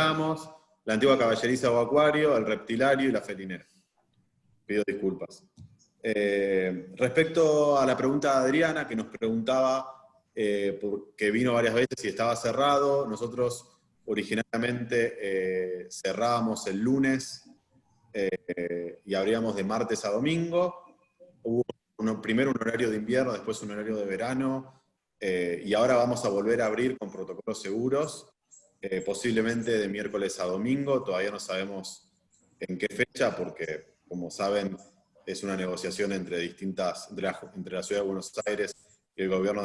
B: La antigua caballeriza o acuario, el reptilario y la felinera. Pido disculpas. Respecto a la pregunta de Adriana, que nos preguntaba, que vino varias veces y estaba cerrado, nosotros originalmente cerrábamos el lunes y abríamos de martes a domingo. Hubo primero un horario de invierno, después un horario de verano, y ahora vamos a volver a abrir con protocolos seguros, posiblemente de miércoles a domingo. Todavía no sabemos en qué fecha, porque, como saben, es una negociación entre la Ciudad de Buenos Aires y el gobierno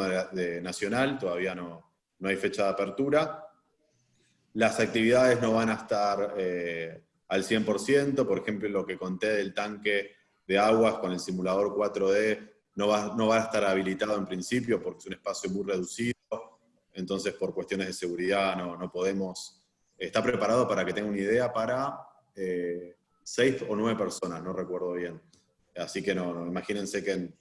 B: nacional. Todavía no hay fecha de apertura. Las actividades no van a estar al 100%, por ejemplo, lo que conté del tanque de aguas con el simulador 4D no va a estar habilitado en principio porque es un espacio muy reducido, entonces por cuestiones de seguridad no podemos. Está preparado, para que tengan una idea, para 6 o 9 personas, no recuerdo bien. Así que no, imagínense que en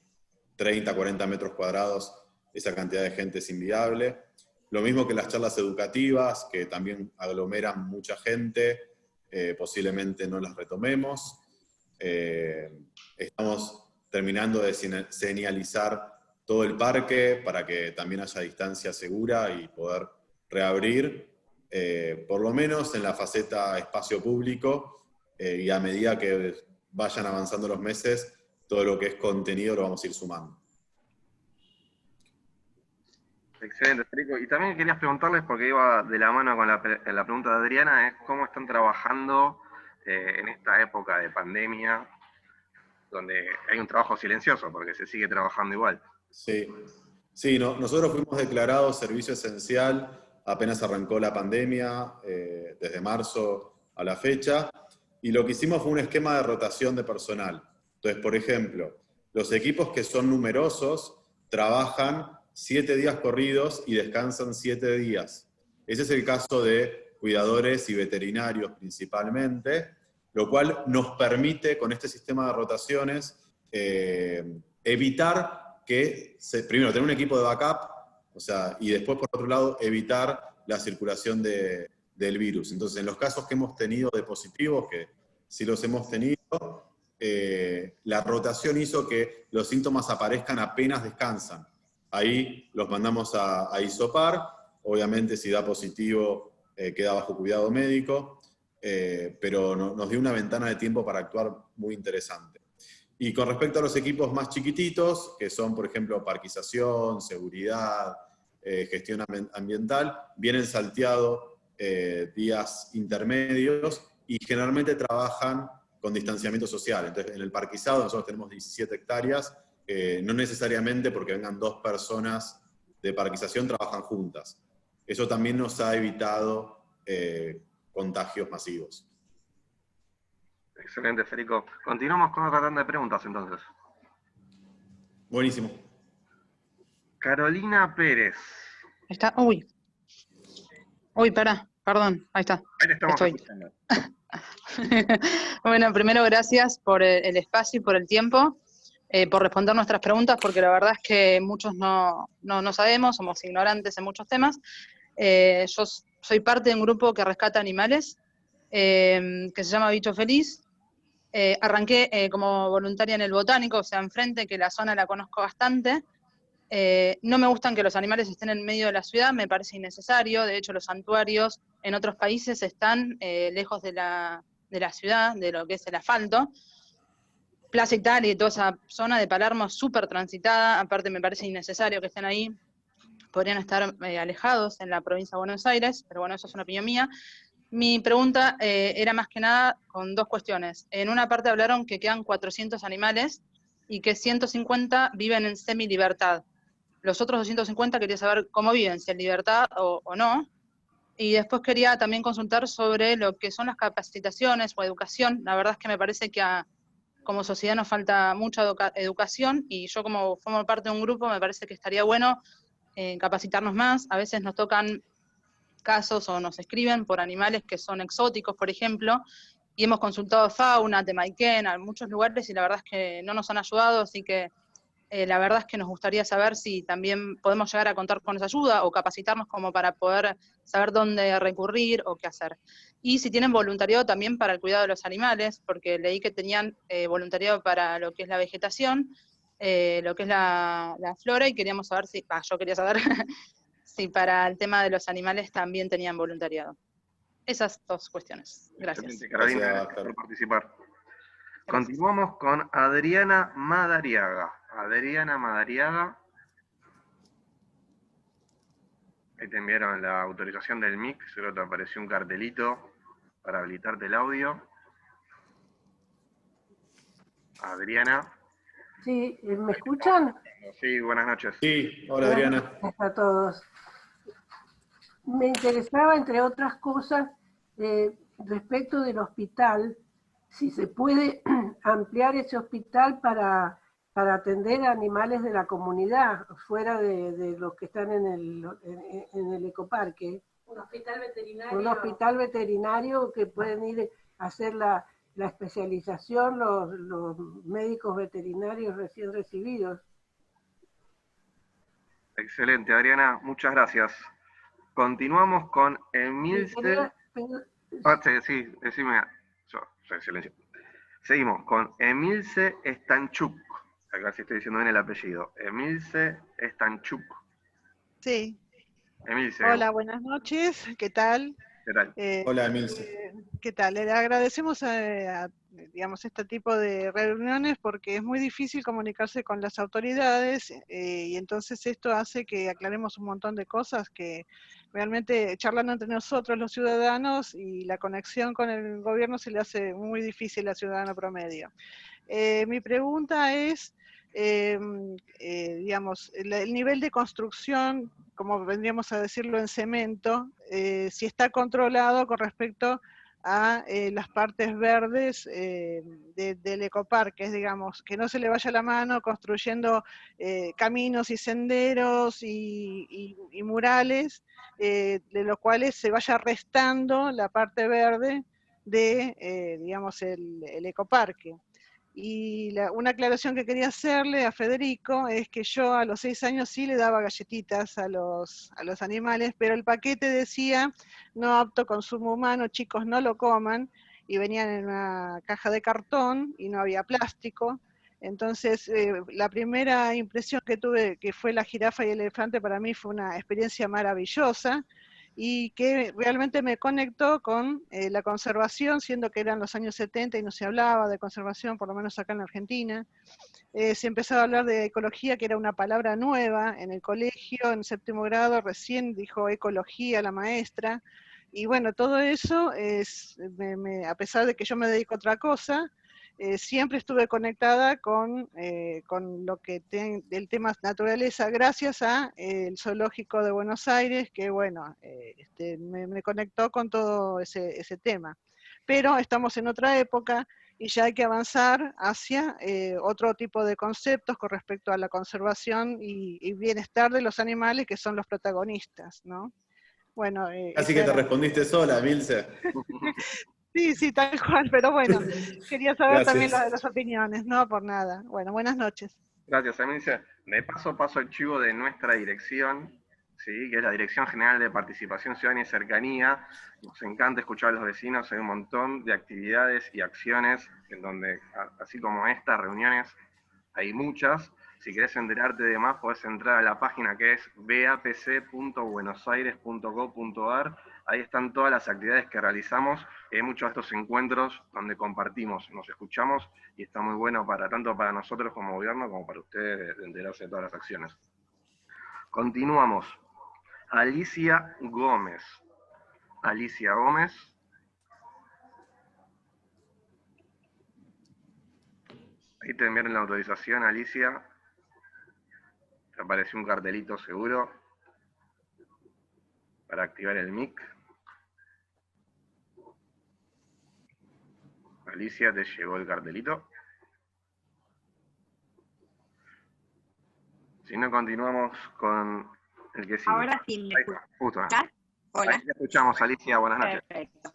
B: 30, 40 metros cuadrados esa cantidad de gente es inviable. Lo mismo que las charlas educativas, que también aglomeran mucha gente, posiblemente no las retomemos. Estamos terminando de señalizar todo el parque para que también haya distancia segura y poder reabrir, por lo menos en la faceta espacio público, y a medida que vayan avanzando los meses, todo lo que es contenido lo vamos a ir sumando.
A: Excelente, Federico. Y también querías preguntarles, porque iba de la mano con la pregunta de Adriana, es cómo están trabajando en esta época de pandemia, donde hay un trabajo silencioso, porque se sigue trabajando igual.
B: Sí, nosotros fuimos declarados servicio esencial apenas arrancó la pandemia, desde marzo a la fecha, y lo que hicimos fue un esquema de rotación de personal. Entonces, por ejemplo, los equipos que son numerosos trabajan 7 días corridos y descansan 7 días. Ese es el caso de cuidadores y veterinarios principalmente, lo cual nos permite, con este sistema de rotaciones, evitar que, primero, tener un equipo de backup, o sea, y después, por otro lado, evitar la circulación del virus. Entonces, en los casos que hemos tenido de positivos, que sí los hemos tenido, la rotación hizo que los síntomas aparezcan apenas descansan. Ahí los mandamos a hisopar, obviamente si da positivo queda bajo cuidado médico, pero nos dio una ventana de tiempo para actuar muy interesante. Y con respecto a los equipos más chiquititos, que son, por ejemplo, parquización, seguridad, gestión ambiental, vienen salteados días intermedios y generalmente trabajan con distanciamiento social. Entonces, en el parquizado nosotros tenemos 17 hectáreas, no necesariamente porque vengan 2 personas de parquización trabajan juntas. Eso también nos ha evitado contagios masivos.
A: Excelente, Federico. Continuamos con otra tanda de preguntas, entonces.
B: Buenísimo.
A: Carolina Pérez.
J: Está, uy, perdón, ahí está.
A: Ahí le estamos
J: Estoy.
A: escuchando.
J: Bueno, primero gracias por el espacio y por el tiempo, por responder nuestras preguntas, porque la verdad es que muchos no sabemos, somos ignorantes en muchos temas. Yo soy parte de un grupo que rescata animales, que se llama Bicho Feliz. Arranqué como voluntaria en el Botánico, o sea, enfrente, que la zona la conozco bastante. No me gustan que los animales estén en medio de la ciudad, me parece innecesario. De hecho, los santuarios en otros países están lejos de la ciudad, de lo que es el asfalto. Plaza Italia y toda esa zona de Palermo es súper transitada, aparte me parece innecesario que estén ahí. Podrían estar alejados en la provincia de Buenos Aires, pero bueno, eso es una opinión mía. Mi pregunta era más que nada con 2 cuestiones. En una parte hablaron que quedan 400 animales y que 150 viven en semi-libertad. Los otros 250 quería saber cómo viven, si en libertad o no. Y después quería también consultar sobre lo que son las capacitaciones o educación. La verdad es que me parece que como sociedad nos falta mucha educación, y yo como formo parte de un grupo me parece que estaría bueno capacitarnos más. A veces nos tocan casos o nos escriben por animales que son exóticos, por ejemplo, y hemos consultado fauna, Temaiken, a muchos lugares, y la verdad es que no nos han ayudado, así que la verdad es que nos gustaría saber si también podemos llegar a contar con esa ayuda o capacitarnos como para poder saber dónde recurrir o qué hacer. Y si tienen voluntariado también para el cuidado de los animales, porque leí que tenían voluntariado para lo que es la vegetación, lo que es la flora, y queríamos saber si, yo quería saber si para el tema de los animales también tenían voluntariado. Esas 2 cuestiones. Gracias.
A: Excelente, Carolina, gracias por participar. Gracias. Continuamos con Adriana Madariaga. Adriana Madariaga. Ahí te enviaron la autorización del mic, solo te apareció un cartelito para habilitarte el audio. Adriana.
K: Sí, ¿me escuchan?
A: Sí, buenas noches.
B: Sí, hola Adriana.
K: Buenas noches a todos. Me interesaba, entre otras cosas, respecto del hospital, si se puede ampliar ese hospital para atender a animales de la comunidad, fuera de los que están en el ecoparque.
D: Un hospital veterinario.
K: Un hospital veterinario que pueden ir a hacer la especialización los médicos veterinarios recién recibidos.
A: Excelente, Adriana, muchas gracias. Continuamos con Emilce. Sí, decime. Yo silencio. Seguimos con Emilce Stanchuk. Acá sí estoy diciendo bien el apellido. Emilce Stanchuk.
L: Sí.
A: Emilce.
L: Hola, buenas noches. ¿Qué tal?
A: ¿Qué tal?
B: Hola, Emilce.
L: ¿Qué tal? Le agradecemos digamos, este tipo de reuniones porque es muy difícil comunicarse con las autoridades y entonces esto hace que aclaremos un montón de cosas que realmente charlando entre nosotros los ciudadanos y la conexión con el gobierno se le hace muy difícil al ciudadano promedio. Mi pregunta es, digamos, el nivel de construcción, como vendríamos a decirlo en cemento, si está controlado con respecto a las partes verdes del ecoparque, digamos, que no se le vaya la mano construyendo caminos y senderos y murales, de los cuales se vaya restando la parte verde de, digamos, el ecoparque. Y una aclaración que quería hacerle a Federico es que yo a los 6 años sí le daba galletitas a los animales, pero el paquete decía no apto consumo humano, chicos no lo coman, y venían en una caja de cartón y no había plástico. Entonces, la primera impresión que tuve, que fue la jirafa y el elefante, para mí fue una experiencia maravillosa, y que realmente me conectó con la conservación, siendo que eran los años 70 y no se hablaba de conservación, por lo menos acá en la Argentina. Se empezaba a hablar de ecología, que era una palabra nueva en el colegio, en 7º grado, recién dijo ecología la maestra, y bueno, todo eso, a pesar de que yo me dedico a otra cosa, siempre estuve conectada con lo que el tema naturaleza, gracias a el Zoológico de Buenos Aires, que bueno, me conectó con todo ese tema. Pero estamos en otra época y ya hay que avanzar hacia otro tipo de conceptos con respecto a la conservación y bienestar de los animales, que son los protagonistas, ¿no? Bueno,
B: así que te respondiste sola, Milce.
L: Sí, tal cual, pero bueno, quería saber también
B: Gracias.
L: las opiniones, no por nada. Bueno, buenas noches.
A: Gracias, Emilia. De paso el chivo de nuestra dirección, ¿sí? Que es la Dirección General de Participación Ciudadana y Cercanía. Nos encanta escuchar a los vecinos, hay un montón de actividades y acciones en donde, así como estas reuniones, hay muchas. Si querés enterarte de más, podés entrar a la página que es bapc.buenosaires.gov.ar. Ahí están todas las actividades que realizamos. Hay muchos de estos encuentros donde compartimos, nos escuchamos, y está muy bueno tanto para nosotros como gobierno, como para ustedes de enterarse de todas las acciones. Continuamos. Alicia Gómez. Alicia Gómez. Ahí te enviaron la autorización, Alicia. Te apareció un cartelito seguro para activar el mic. Alicia, te llegó el cartelito. Si no, continuamos con el que sigue.
M: Ahora sí me escuchás. Hola.
A: Ahí te escuchamos, Alicia. Buenas noches.
M: Perfecto.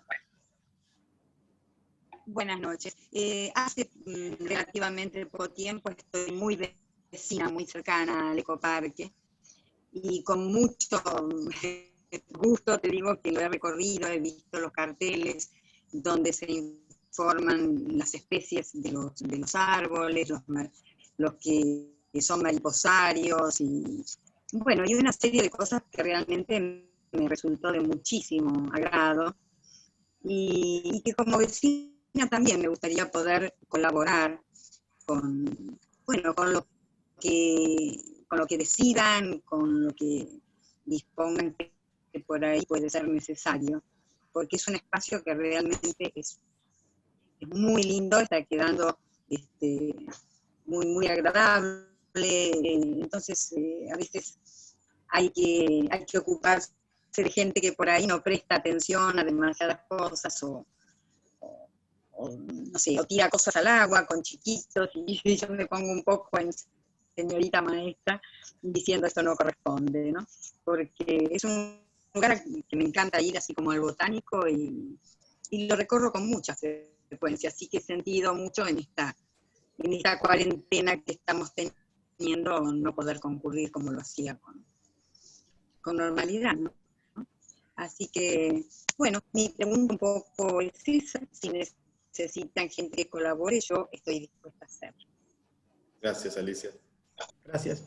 M: Buenas noches. Hace relativamente poco tiempo estoy muy vecina, muy cercana al ecoparque, y con mucho gusto te digo que lo he recorrido, he visto los carteles donde se informan las especies de los árboles, los que son mariposarios, y bueno, y una serie de cosas que realmente me resultó de muchísimo agrado, y que como vecina también me gustaría poder colaborar con lo que decidan, con lo que dispongan, que por ahí puede ser necesario, porque es un espacio que realmente es muy lindo, está quedando muy, muy agradable. Entonces a veces hay que ocuparse de gente que por ahí no presta atención a demasiadas cosas, o no sé, o tira cosas al agua con chiquitos, y yo me pongo un poco en señorita maestra diciendo esto no corresponde, ¿no? Porque es un lugar que me encanta ir, así como al botánico, y lo recorro con mucha frecuencia, así que he sentido mucho en esta cuarentena que estamos teniendo no poder concurrir como lo hacía con normalidad, ¿no? Así que, bueno, mi pregunta un poco es esa: si necesitan gente que colabore, yo estoy dispuesta a hacerlo.
B: Gracias, Alicia.
I: Gracias.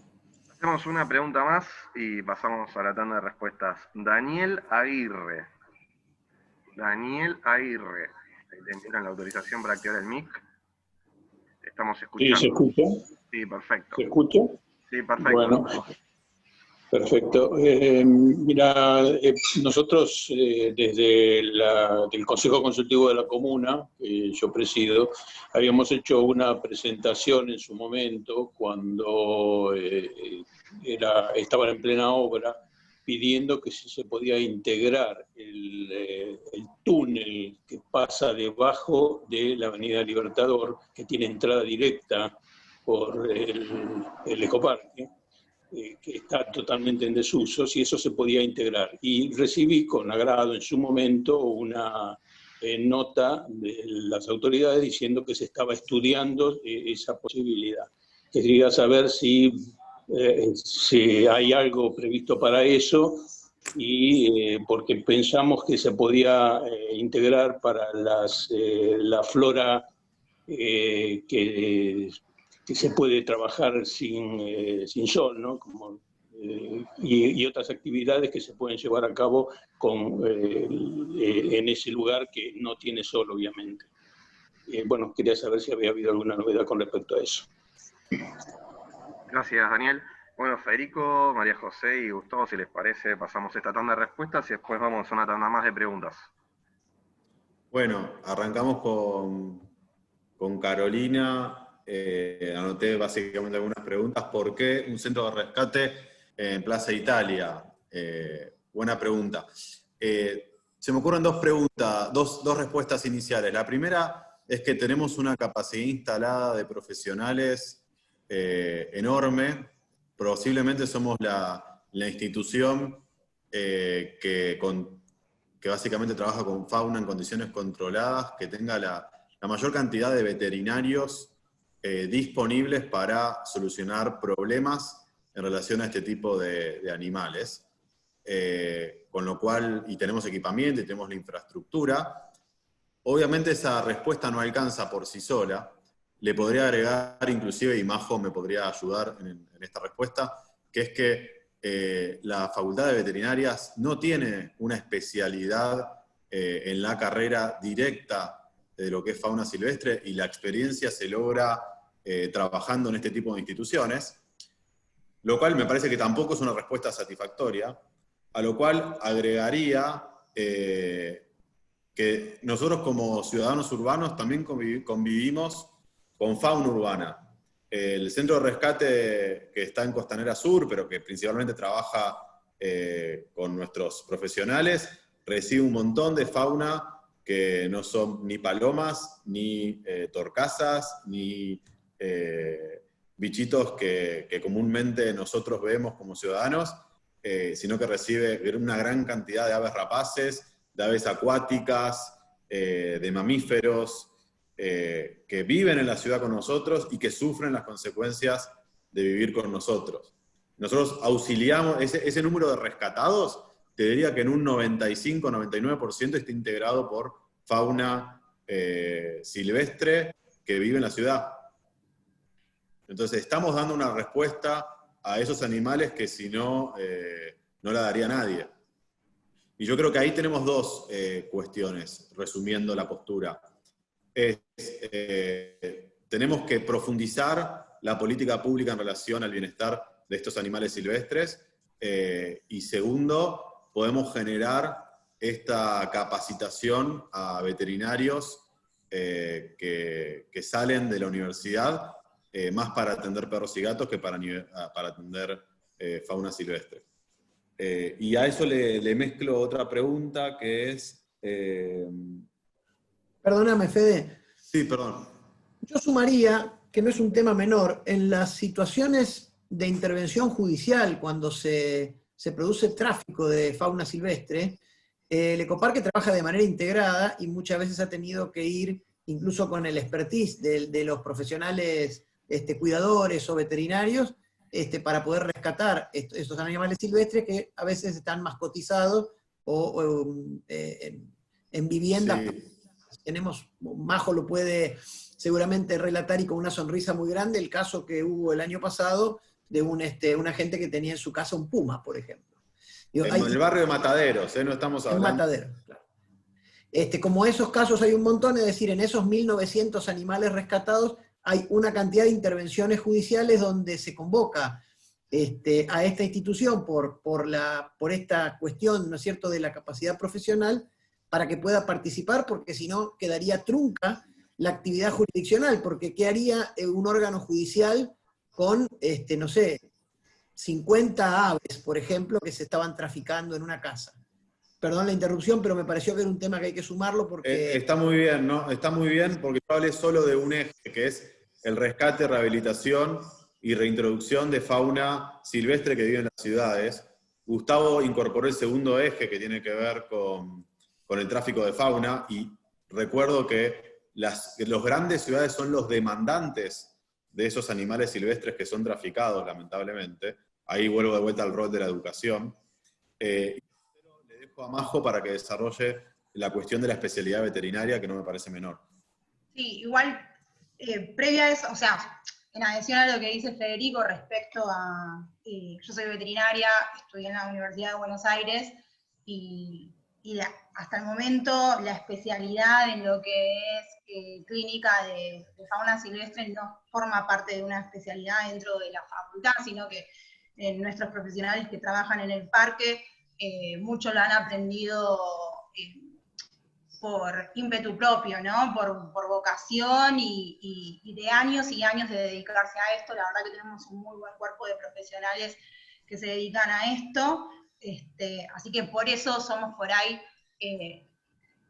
A: Hacemos una pregunta más y pasamos a la tanda de respuestas. Daniel Aguirre. Daniel Aguirre. Ahí te envían la autorización para activar el mic. Estamos escuchando.
N: ¿Sí se escucha?
A: Sí, perfecto.
N: ¿Se escucha?
A: Sí, perfecto.
N: Bueno, perfecto. Mira, nosotros desde el Consejo Consultivo de la Comuna, que yo presido, habíamos hecho una presentación en su momento cuando estaban en plena obra, pidiendo que si se podía integrar el túnel que pasa debajo de la Avenida Libertador, que tiene entrada directa por el ecoparque, que está totalmente en desuso, si eso se podía integrar. Y recibí con agrado en su momento una nota de las autoridades diciendo que se estaba estudiando esa posibilidad. Quería saber si hay algo previsto para eso, y porque pensamos que se podía integrar para la flora que se puede trabajar sin sol, ¿no? Y otras actividades que se pueden llevar a cabo en ese lugar que no tiene sol, obviamente. Bueno, quería saber si había habido alguna novedad con respecto a eso.
A: Gracias, Daniel. Bueno, Federico, María José y Gustavo, si les parece, pasamos esta tanda de respuestas y después vamos a una tanda más de preguntas.
B: Bueno, arrancamos con Carolina. Anoté básicamente algunas preguntas. ¿Por qué un centro de rescate en Plaza Italia? Buena pregunta. Se me ocurren dos preguntas, dos respuestas iniciales. La primera es que tenemos una capacidad instalada de profesionales enorme. Posiblemente somos la institución que básicamente trabaja con fauna en condiciones controladas, que tenga la mayor cantidad de veterinarios disponibles para solucionar problemas en relación a este tipo de animales. Con lo cual, y tenemos equipamiento y tenemos la infraestructura. Obviamente esa respuesta no alcanza por sí sola. Le podría agregar, inclusive, y Majo me podría ayudar en esta respuesta, que es que la Facultad de Veterinarias no tiene una especialidad en la carrera directa de lo que es fauna silvestre, y la experiencia se logra trabajando en este tipo de instituciones, lo cual me parece que tampoco es una respuesta satisfactoria, a lo cual agregaría que nosotros como ciudadanos urbanos también convivimos con fauna urbana. El centro de rescate que está en Costanera Sur, pero que principalmente trabaja con nuestros profesionales, recibe un montón de fauna que no son ni palomas, ni torcasas, ni bichitos que comúnmente nosotros vemos como ciudadanos, sino que recibe una gran cantidad de aves rapaces, de aves acuáticas, de mamíferos, que viven en la ciudad con nosotros y que sufren las consecuencias de vivir con nosotros. Nosotros auxiliamos, ese número de rescatados, te diría que en un 95-99% está integrado por fauna silvestre que vive en la ciudad. Entonces estamos dando una respuesta a esos animales que si no, no la daría nadie. Y yo creo que ahí tenemos dos cuestiones, resumiendo la postura. Tenemos que profundizar la política pública en relación al bienestar de estos animales silvestres, y segundo, podemos generar esta capacitación a veterinarios que salen de la universidad, más para atender perros y gatos que para atender fauna silvestre. Y a eso le mezclo otra pregunta que es...
I: Perdóname, Fede.
B: Sí, perdón.
I: Yo sumaría, que no es un tema menor, en las situaciones de intervención judicial, cuando se produce tráfico de fauna silvestre, el ecoparque trabaja de manera integrada y muchas veces ha tenido que ir, incluso con el expertise de los profesionales cuidadores o veterinarios, para poder rescatar estos animales silvestres que a veces están mascotizados o en viviendas. Sí. Tenemos, Majo lo puede seguramente relatar y con una sonrisa muy grande, el caso que hubo el año pasado de una gente que tenía en su casa un puma, por ejemplo.
B: Digo, en el barrio de Mataderos, no estamos hablando.
I: En Mataderos, claro. Como esos casos hay un montón, es decir, en esos 1.900 animales rescatados hay una cantidad de intervenciones judiciales donde se convoca a esta institución por esta cuestión, ¿no es cierto?, de la capacidad profesional, para que pueda participar, porque si no quedaría trunca la actividad jurisdiccional, porque ¿qué haría un órgano judicial con, no sé, 50 aves, por ejemplo, que se estaban traficando en una casa? Perdón la interrupción, pero me pareció que era un tema que hay que sumarlo porque...
B: Está muy bien, ¿no? Está muy bien porque yo hablé solo de un eje, que es el rescate, rehabilitación y reintroducción de fauna silvestre que vive en las ciudades. Gustavo incorporó el segundo eje, que tiene que ver con el tráfico de fauna, y recuerdo que los grandes ciudades son los demandantes de esos animales silvestres que son traficados, lamentablemente. Ahí vuelvo de vuelta al rol de la educación. Le dejo a Majo para que desarrolle la cuestión de la especialidad veterinaria, que no me parece menor.
H: Sí, igual, previa a eso, o sea, en adición a lo que dice Federico respecto a, yo soy veterinaria, estudié en la Universidad de Buenos Aires, y hasta el momento la especialidad en lo que es clínica de fauna silvestre no forma parte de una especialidad dentro de la facultad, sino que nuestros profesionales que trabajan en el parque, mucho lo han aprendido por ímpetu propio, ¿no? Por vocación y de años y años de dedicarse a esto. La verdad que tenemos un muy buen cuerpo de profesionales que se dedican a esto, así que por eso somos por ahí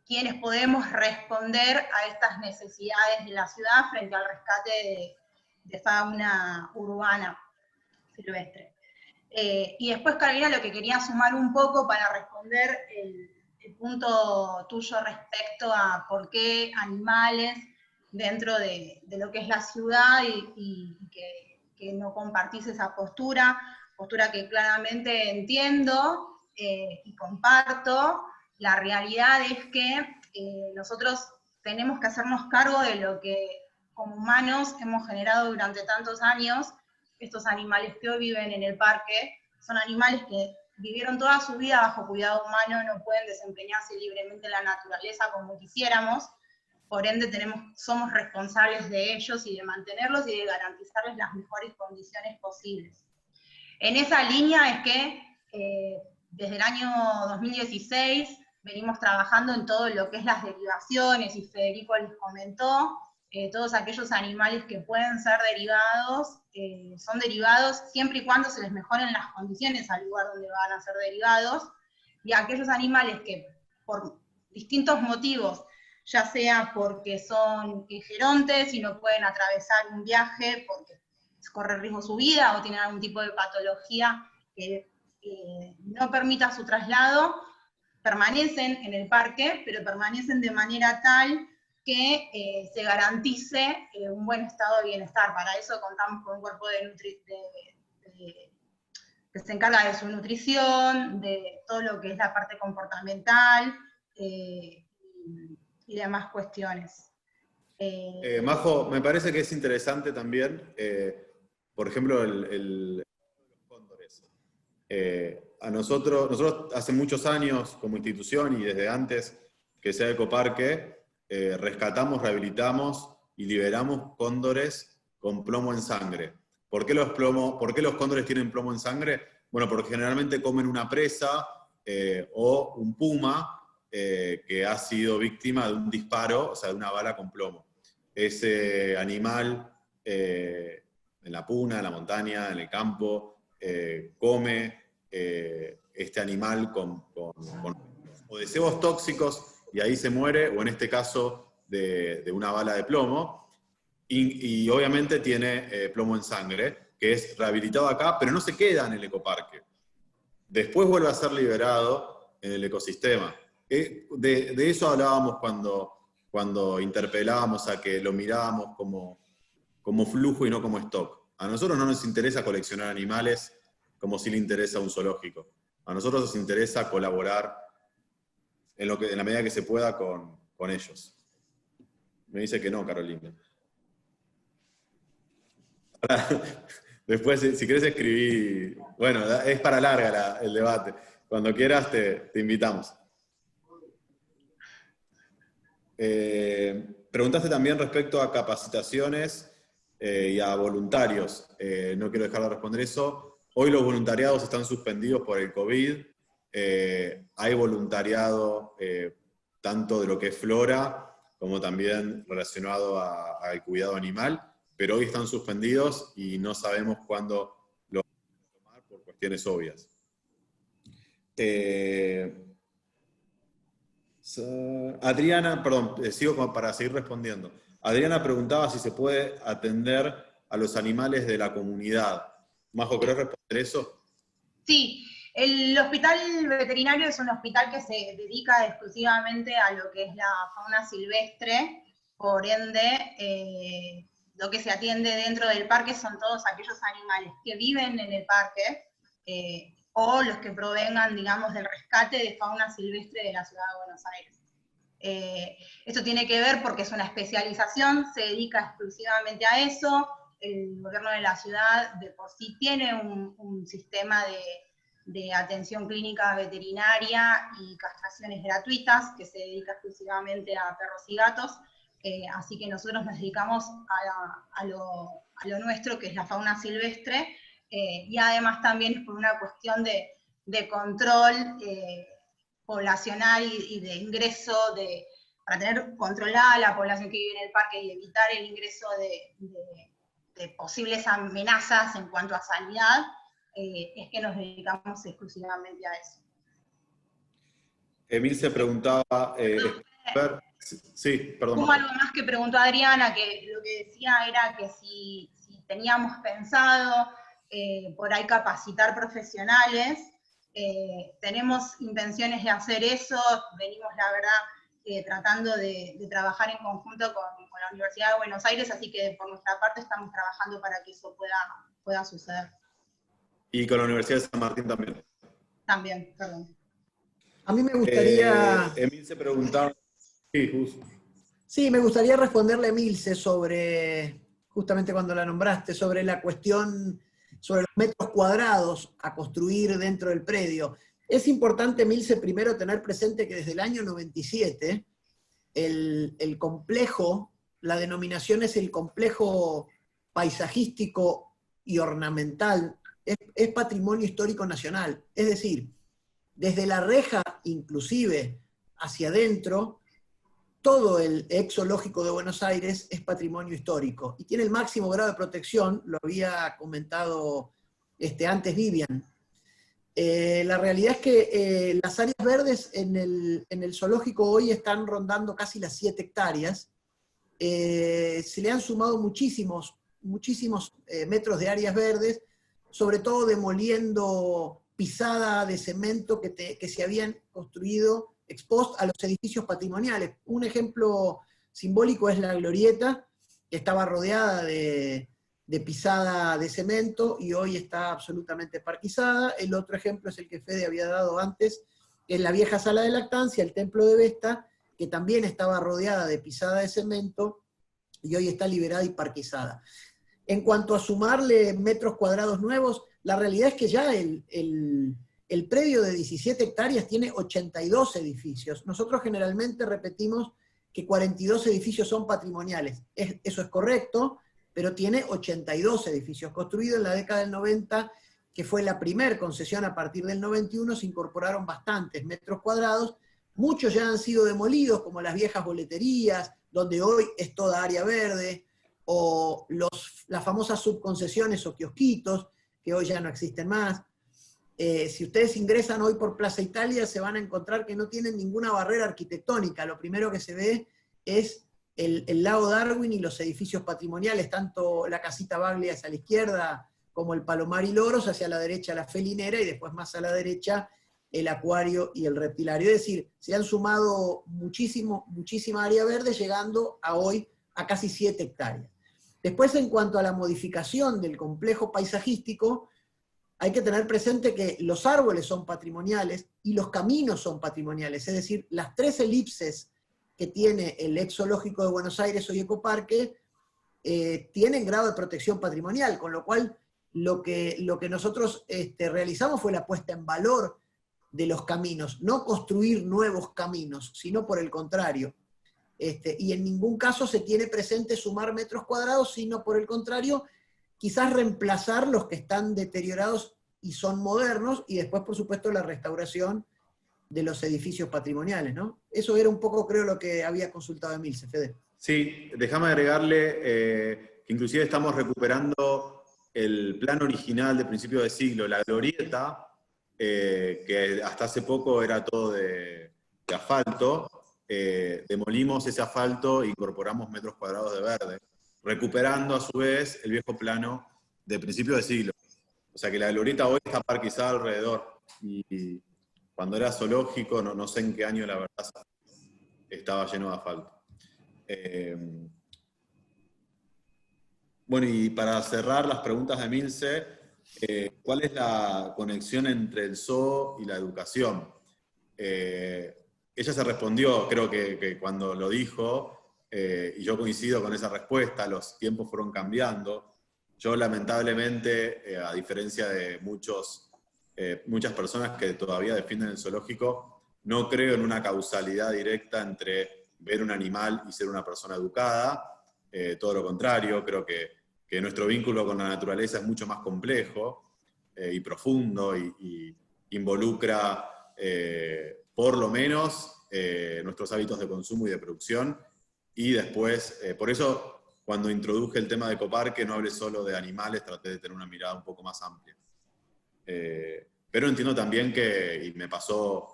H: quienes podemos responder a estas necesidades de la ciudad frente al rescate de fauna urbana silvestre. Y después, Carolina, lo que quería sumar un poco para responder el punto tuyo respecto a por qué animales dentro de lo que es la ciudad y que no compartís esa postura que claramente entiendo y comparto. La realidad es que nosotros tenemos que hacernos cargo de lo que como humanos hemos generado durante tantos años. Estos animales que hoy viven en el parque son animales que vivieron toda su vida bajo cuidado humano, no pueden desempeñarse libremente en la naturaleza como quisiéramos, por ende somos responsables de ellos y de mantenerlos y de garantizarles las mejores condiciones posibles. En esa línea es que desde el año 2016 venimos trabajando en todo lo que es las derivaciones, y Federico les comentó, todos aquellos animales que pueden ser derivados, son derivados siempre y cuando se les mejoren las condiciones al lugar donde van a ser derivados, y aquellos animales que por distintos motivos, ya sea porque son gerontes y no pueden atravesar un viaje porque corre riesgo su vida o tienen algún tipo de patología que no permita su traslado, permanecen en el parque, pero permanecen de manera tal que se garantice un buen estado de bienestar. Para eso contamos con un cuerpo que se encarga de su nutrición, de todo lo que es la parte comportamental y demás cuestiones.
B: Majo, me parece que es interesante también, por ejemplo, los cóndores. A nosotros hace muchos años como institución y desde antes que sea Ecoparque, rescatamos, rehabilitamos y liberamos cóndores con plomo en sangre. ¿Por qué los cóndores tienen plomo en sangre? Bueno, porque generalmente comen una presa o un puma que ha sido víctima de un disparo, o sea, de una bala con plomo. Ese animal en la puna, en la montaña, en el campo, come este animal con o de cebos tóxicos, y ahí se muere, o en este caso de una bala de plomo, y obviamente tiene plomo en sangre, que es rehabilitado acá, pero no se queda en el ecoparque. Después vuelve a ser liberado en el ecosistema. De eso hablábamos cuando interpelábamos a que lo mirábamos como flujo y no como stock. A nosotros no nos interesa coleccionar animales como si le interesa un zoológico. A nosotros nos interesa colaborar en la medida que se pueda con ellos. Me dice que no, Carolina. Después, si querés escribir, bueno, es para larga el debate. Cuando quieras te invitamos. Preguntaste también respecto a capacitaciones y a voluntarios. No quiero dejar de responder eso. Hoy los voluntariados están suspendidos por el COVID. Hay voluntariado tanto de lo que es flora como también relacionado al cuidado animal, pero hoy están suspendidos y no sabemos cuándo lo van a tomar por cuestiones obvias. Adriana, perdón, sigo para seguir respondiendo. Adriana preguntaba si se puede atender a los animales de la comunidad. Majo, ¿querés responder eso?
H: Sí, El hospital veterinario es un hospital que se dedica exclusivamente a lo que es la fauna silvestre, por ende, lo que se atiende dentro del parque son todos aquellos animales que viven en el parque, o los que provengan, digamos, del rescate de fauna silvestre de la ciudad de Buenos Aires. Esto tiene que ver porque es una especialización, se dedica exclusivamente a eso. El gobierno de la ciudad de por sí tiene un sistema de atención clínica veterinaria y castraciones gratuitas que se dedica exclusivamente a perros y gatos, así que nosotros nos dedicamos a lo nuestro, que es la fauna silvestre, y además también es por una cuestión de control poblacional y de ingreso, para tener controlada la población que vive en el parque y evitar el ingreso de posibles amenazas en cuanto a sanidad, es que nos dedicamos exclusivamente a eso.
B: Emil se preguntaba, sí, perdón.
H: Hubo algo más que preguntó Adriana, que lo que decía era que si teníamos pensado por ahí capacitar profesionales. Tenemos intenciones de hacer eso, venimos la verdad tratando de trabajar en conjunto con la Universidad de Buenos Aires, así que por nuestra parte estamos trabajando para que eso pueda suceder.
B: Y con la Universidad de San Martín también.
H: También, perdón.
I: A mí me gustaría...
B: Emil se preguntaba... Sí, justo.
I: Sí, me gustaría responderle a Emilce sobre, justamente cuando la nombraste, sobre la cuestión, sobre los metros cuadrados a construir dentro del predio. Es importante, Emilce, primero tener presente que desde el año 97, el complejo, la denominación es el complejo paisajístico y ornamental, es patrimonio histórico nacional. Es decir, desde la reja, inclusive, hacia adentro, todo el ex zoológico de Buenos Aires es patrimonio histórico y tiene el máximo grado de protección, lo había comentado antes Vivian. La realidad es que las áreas verdes en el zoológico hoy están rondando casi las 7 hectáreas. Se le han sumado muchísimos metros de áreas verdes, sobre todo demoliendo pisada de cemento que se habían construido ex post a los edificios patrimoniales. Un ejemplo simbólico es la Glorieta, que estaba rodeada de pisada de cemento y hoy está absolutamente parquizada. El otro ejemplo es el que Fede había dado antes, que es la vieja sala de lactancia, el templo de Vesta, que también estaba rodeada de pisada de cemento y hoy está liberada y parquizada. En cuanto a sumarle metros cuadrados nuevos, la realidad es que ya el predio de 17 hectáreas tiene 82 edificios. Nosotros generalmente repetimos que 42 edificios son patrimoniales. Eso es correcto, pero tiene 82 edificios. Construido en la década del 90, que fue la primer concesión a partir del 91, se incorporaron bastantes metros cuadrados. Muchos ya han sido demolidos, como las viejas boleterías, donde hoy es toda área verde, o las famosas subconcesiones o kiosquitos, que hoy ya no existen más. Si ustedes ingresan hoy por Plaza Italia, se van a encontrar que no tienen ninguna barrera arquitectónica. Lo primero que se ve es el lago Darwin y los edificios patrimoniales, tanto la casita Baglia hacia la izquierda, como el Palomar y Loros, hacia la derecha la Felinera, y después más a la derecha el acuario y el reptilario. Es decir, se han sumado muchísima área verde, llegando a hoy a casi 7 hectáreas. Después, en cuanto a la modificación del complejo paisajístico, hay que tener presente que los árboles son patrimoniales y los caminos son patrimoniales, es decir, las 3 elipses que tiene el ex zoológico de Buenos Aires, hoy Ecoparque, tienen grado de protección patrimonial, con lo cual lo que nosotros realizamos fue la puesta en valor de los caminos, no construir nuevos caminos, sino por el contrario. Y en ningún caso se tiene presente sumar metros cuadrados, sino por el contrario, quizás reemplazar los que están deteriorados y son modernos, y después, por supuesto, la restauración de los edificios patrimoniales, ¿no? Eso era un poco, creo, lo que había consultado Emilce, Fede.
B: Sí, déjame agregarle que inclusive estamos recuperando el plan original de principio de siglo, la glorieta, que hasta hace poco era todo de asfalto. Demolimos ese asfalto e incorporamos metros cuadrados de verde, recuperando a su vez el viejo plano de principio de siglo. O sea que la glorieta hoy está parquizada alrededor. y cuando era zoológico, no sé en qué año la verdad, estaba lleno de asfalto. Bueno, y para cerrar las preguntas de Milce, ¿cuál es la conexión entre el zoo y la educación? Ella se respondió, creo que cuando lo dijo, y yo coincido con esa respuesta, los tiempos fueron cambiando. Yo lamentablemente, a diferencia de muchas personas que todavía defienden el zoológico, no creo en una causalidad directa entre ver un animal y ser una persona educada. Todo lo contrario, creo que nuestro vínculo con la naturaleza es mucho más complejo y profundo y involucra por lo menos nuestros hábitos de consumo y de producción. Y después, por eso cuando introduje el tema de Ecoparque no hablé solo de animales, traté de tener una mirada un poco más amplia. Pero entiendo también que, y me pasó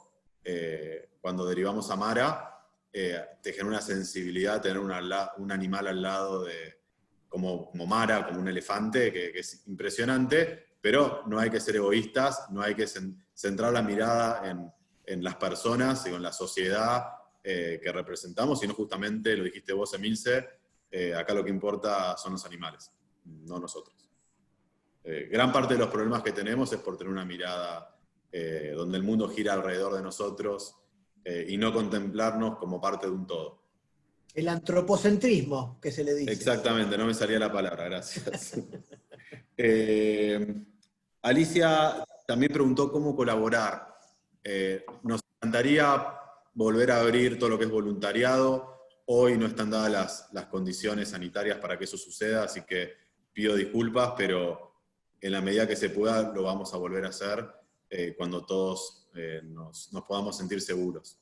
B: cuando derivamos a Mara, te genera una sensibilidad tener un animal al lado como Mara, como un elefante, que es impresionante, pero no hay que ser egoístas, no hay que centrar la mirada en las personas y en la sociedad que representamos, sino justamente, lo dijiste vos, Emilce, acá lo que importa son los animales, no nosotros. Gran parte de los problemas que tenemos es por tener una mirada donde el mundo gira alrededor de nosotros y no contemplarnos como parte de un todo.
I: El antropocentrismo, que se le dice.
B: Exactamente, no me salía la palabra, gracias. Alicia también preguntó cómo colaborar. Nos encantaría volver a abrir todo lo que es voluntariado. Hoy no están dadas las condiciones sanitarias para que eso suceda, así que pido disculpas, pero en la medida que se pueda lo vamos a volver a hacer cuando todos nos podamos sentir seguros.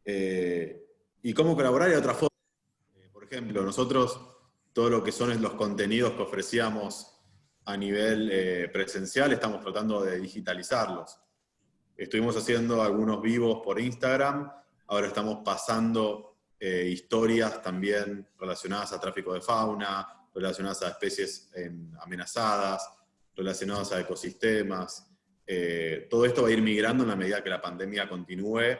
B: ¿Y cómo colaborar? Hay otra forma. Por ejemplo, nosotros, todo lo que son los contenidos que ofrecíamos a nivel presencial, estamos tratando de digitalizarlos. Estuvimos haciendo algunos vivos por Instagram, ahora estamos pasando historias también relacionadas a tráfico de fauna, relacionadas a especies amenazadas, relacionadas a ecosistemas. Todo esto va a ir migrando en la medida que la pandemia continúe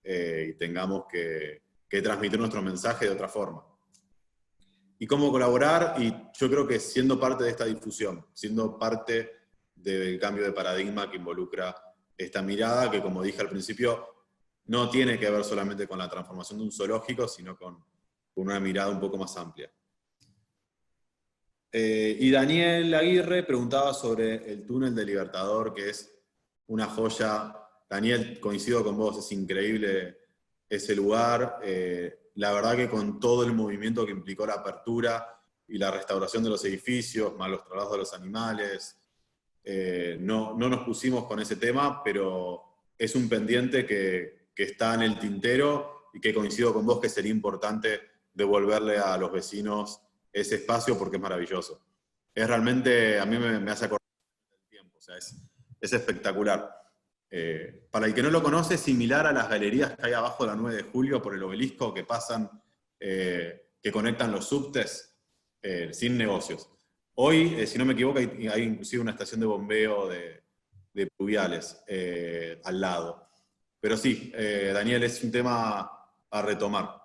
B: y tengamos que transmitir nuestro mensaje de otra forma. ¿Y cómo colaborar? Y yo creo que siendo parte de esta difusión, siendo parte del cambio de paradigma que involucra esta mirada, que como dije al principio, no tiene que ver solamente con la transformación de un zoológico, sino con una mirada un poco más amplia. Y Daniel Aguirre preguntaba sobre el túnel del Libertador, que es una joya. Daniel, coincido con vos, es increíble ese lugar. La verdad que con todo el movimiento que implicó la apertura y la restauración de los edificios, más los traslados de los animales, no nos pusimos con ese tema, pero es un pendiente que está en el tintero y que coincido con vos que sería importante devolverle a los vecinos ese espacio porque es maravilloso. Es realmente, a mí me hace acordar del tiempo, o sea, es espectacular. Para el que no lo conoce, es similar a las galerías que hay abajo de la 9 de julio por el obelisco que pasan, que conectan los subtes sin negocios. Hoy, si no me equivoco, hay inclusive una estación de bombeo de pluviales al lado. Pero sí, Daniel, es un tema a retomar.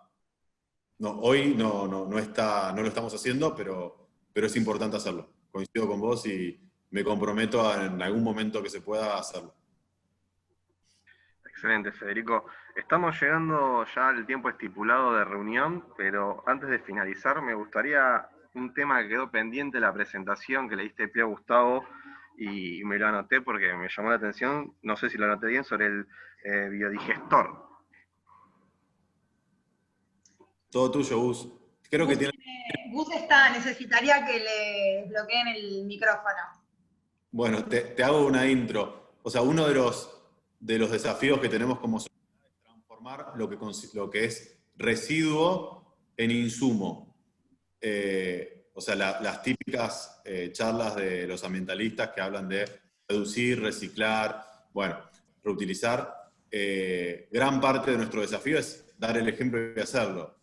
B: No, hoy no lo estamos haciendo, pero es importante hacerlo. Coincido con vos y me comprometo a, en algún momento que se pueda, hacerlo.
A: Excelente, Federico. Estamos llegando ya al tiempo estipulado de reunión, pero antes de finalizar me gustaría un tema que quedó pendiente de la presentación que le diste pie a Gustavo y me lo anoté porque me llamó la atención, no sé si lo anoté bien, sobre el biodigestor.
B: Todo tuyo, Gus. Creo que tiene...
H: Gus necesitaría que le bloqueen el micrófono.
B: Bueno, te hago una intro. O sea, uno de los desafíos que tenemos como sociedad es transformar lo que es residuo en insumo. O sea, las típicas charlas de los ambientalistas que hablan de reducir, reciclar, bueno, reutilizar. Gran parte de nuestro desafío es dar el ejemplo y hacerlo.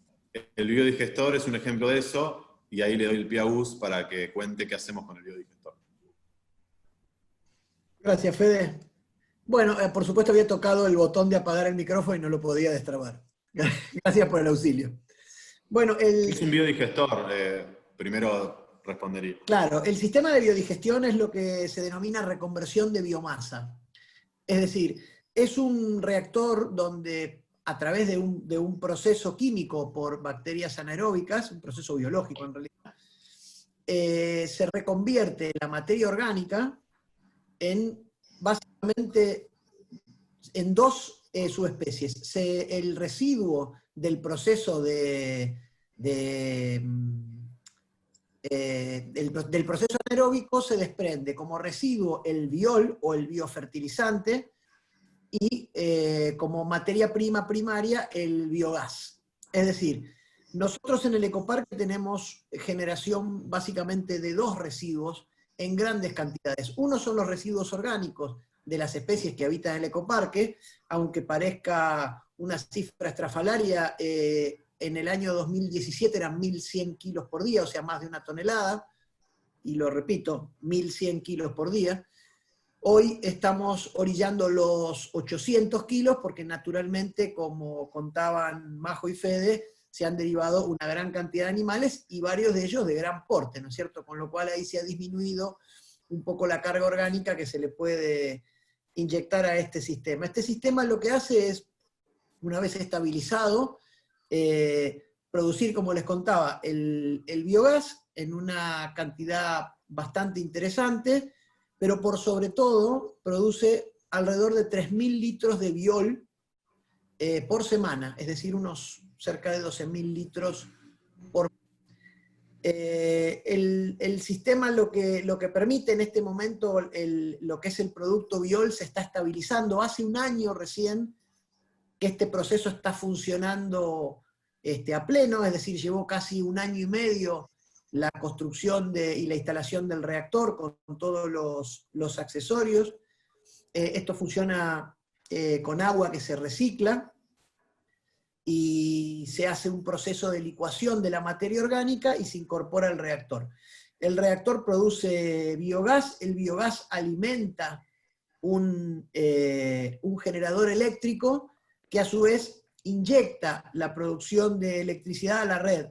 B: El biodigestor es un ejemplo de eso, y ahí le doy el pie a Gus para que cuente qué hacemos con el biodigestor.
I: Gracias, Fede. Bueno, por supuesto había tocado el botón de apagar el micrófono y no lo podía destrabar. Gracias por el auxilio. Bueno,
B: Es un biodigestor, primero respondería.
I: Claro, el sistema de biodigestión es lo que se denomina reconversión de biomasa. Es decir, es un reactor donde a través de un proceso químico por bacterias anaeróbicas, un proceso biológico en realidad, se reconvierte la materia orgánica básicamente en dos subespecies. El residuo del proceso del proceso anaeróbico se desprende como residuo el biol o el biofertilizante y como materia prima primaria el biogás. Es decir, nosotros en el ecoparque tenemos generación básicamente de dos residuos en grandes cantidades. Uno son los residuos orgánicos de las especies que habitan el ecoparque, aunque parezca una cifra estrafalaria, en el año 2017 eran 1.100 kilos por día, o sea, más de 1 tonelada, y lo repito, 1.100 kilos por día. Hoy estamos orillando los 800 kilos porque naturalmente, como contaban Majo y Fede, se han derivado una gran cantidad de animales y varios de ellos de gran porte, ¿no es cierto? Con lo cual ahí se ha disminuido un poco la carga orgánica que se le puede inyectar a este sistema. Este sistema lo que hace es, una vez estabilizado, producir, como les contaba, el biogás en una cantidad bastante interesante, pero por sobre todo produce alrededor de 3.000 litros de biol por semana, es decir, unos cerca de 12.000 litros por el sistema lo que permite en este momento, lo que es el producto biol, se está estabilizando. Hace un año recién que este proceso está funcionando a pleno, es decir, llevó casi 1 año y medio la construcción y la instalación del reactor con todos los accesorios. Esto funciona con agua que se recicla, y se hace un proceso de licuación de la materia orgánica y se incorpora al reactor. El reactor produce biogás, el biogás alimenta un generador eléctrico que a su vez inyecta la producción de electricidad a la red.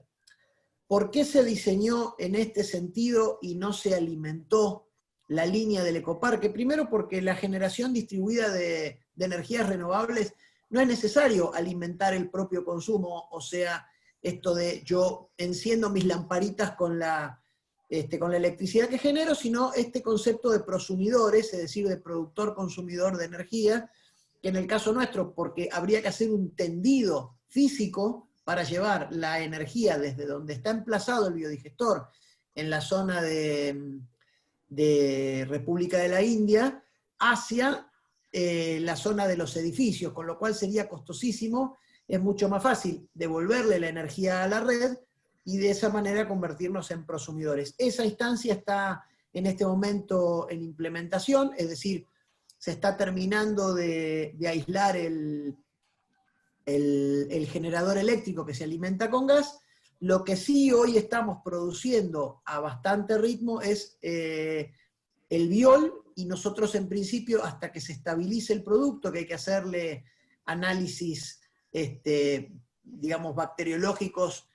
I: ¿Por qué se diseñó en este sentido y no se alimentó la línea del ecoparque? Primero porque la generación distribuida de energías renovables no es necesario alimentar el propio consumo, o sea, esto de yo enciendo mis lamparitas con la electricidad que genero, sino este concepto de prosumidores, es decir, de productor-consumidor de energía, que en el caso nuestro, porque habría que hacer un tendido físico para llevar la energía desde donde está emplazado el biodigestor, en la zona de República de la India, hacia la zona de los edificios, con lo cual sería costosísimo. Es mucho más fácil devolverle la energía a la red y de esa manera convertirnos en prosumidores. Esa instancia está en este momento en implementación, es decir, se está terminando de aislar el generador eléctrico que se alimenta con gas. Lo que sí hoy estamos produciendo a bastante ritmo es el biol, y nosotros en principio, hasta que se estabilice el producto, que hay que hacerle análisis, digamos, bacteriológicos,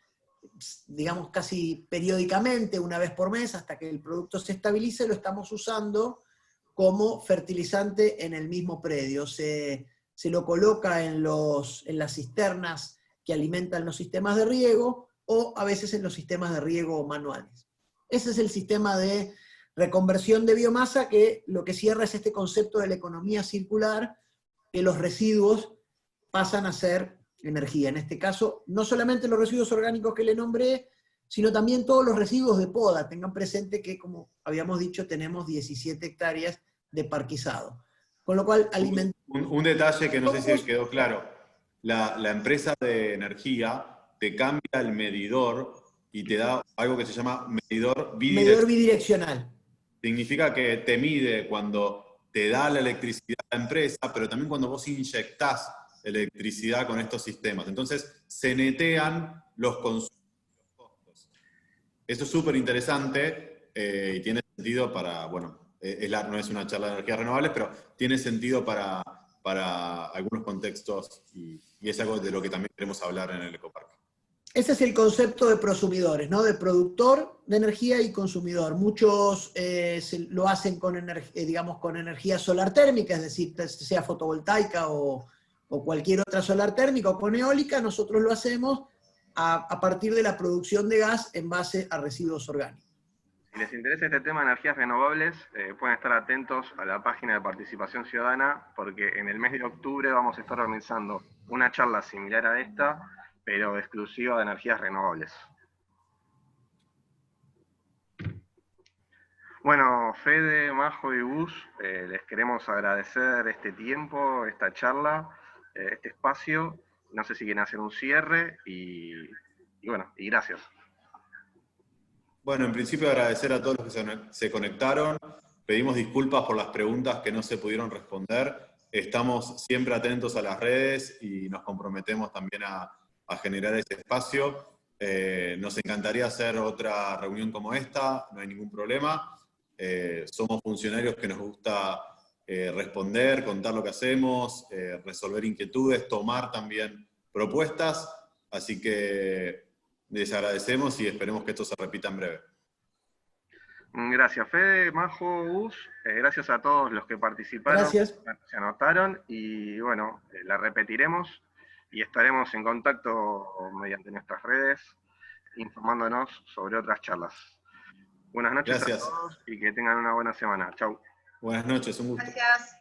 I: digamos, casi periódicamente, una vez por mes, hasta que el producto se estabilice, lo estamos usando como fertilizante en el mismo predio. Se lo coloca en las cisternas que alimentan los sistemas de riego, o a veces en los sistemas de riego manuales. Ese es el sistema de reconversión de biomasa, que lo que cierra es este concepto de la economía circular, que los residuos pasan a ser energía. En este caso, no solamente los residuos orgánicos que le nombré, sino también todos los residuos de poda. Tengan presente que, como habíamos dicho, tenemos 17 hectáreas de parquizado. Con lo cual,
B: un detalle que no sé si quedó claro. La empresa de energía te cambia el medidor y te da algo que se llama medidor
I: bidireccional.
B: Significa que te mide cuando te da la electricidad a la empresa, pero también cuando vos inyectás electricidad con estos sistemas. Entonces, se netean los consumos y los costos. Esto es súper interesante y tiene sentido para, bueno, no es una charla de energías renovables, pero tiene sentido para algunos contextos y es algo de lo que también queremos hablar en el ecoparque.
I: Ese es el concepto de prosumidores, ¿no? De productor de energía y consumidor. Muchos lo hacen con, con energía solar térmica, es decir, sea fotovoltaica o cualquier otra solar térmica o con eólica. Nosotros lo hacemos a partir de la producción de gas en base a residuos orgánicos.
A: Si les interesa este tema de energías renovables, pueden estar atentos a la página de Participación Ciudadana, porque en el mes de octubre vamos a estar organizando una charla similar a esta, pero exclusiva de energías renovables. Bueno, Fede, Majo y Gus, les queremos agradecer este tiempo, esta charla, este espacio. No sé si quieren hacer un cierre y bueno, y gracias.
B: Bueno, en principio agradecer a todos los que se conectaron. Pedimos disculpas por las preguntas que no se pudieron responder. Estamos siempre atentos a las redes y nos comprometemos también a generar ese espacio. Nos encantaría hacer otra reunión como esta, no hay ningún problema. Somos funcionarios que nos gusta responder, contar lo que hacemos, resolver inquietudes, tomar también propuestas, así que les agradecemos y esperemos que esto se repita en breve.
A: Gracias, Fede, Majo, Gus. Gracias a todos los que participaron,
I: gracias.
A: Se anotaron y bueno, la repetiremos y estaremos en contacto mediante nuestras redes informándonos sobre otras charlas. Buenas noches a todos y que tengan una buena semana. Chau.
B: Buenas noches, un gusto.
H: Gracias.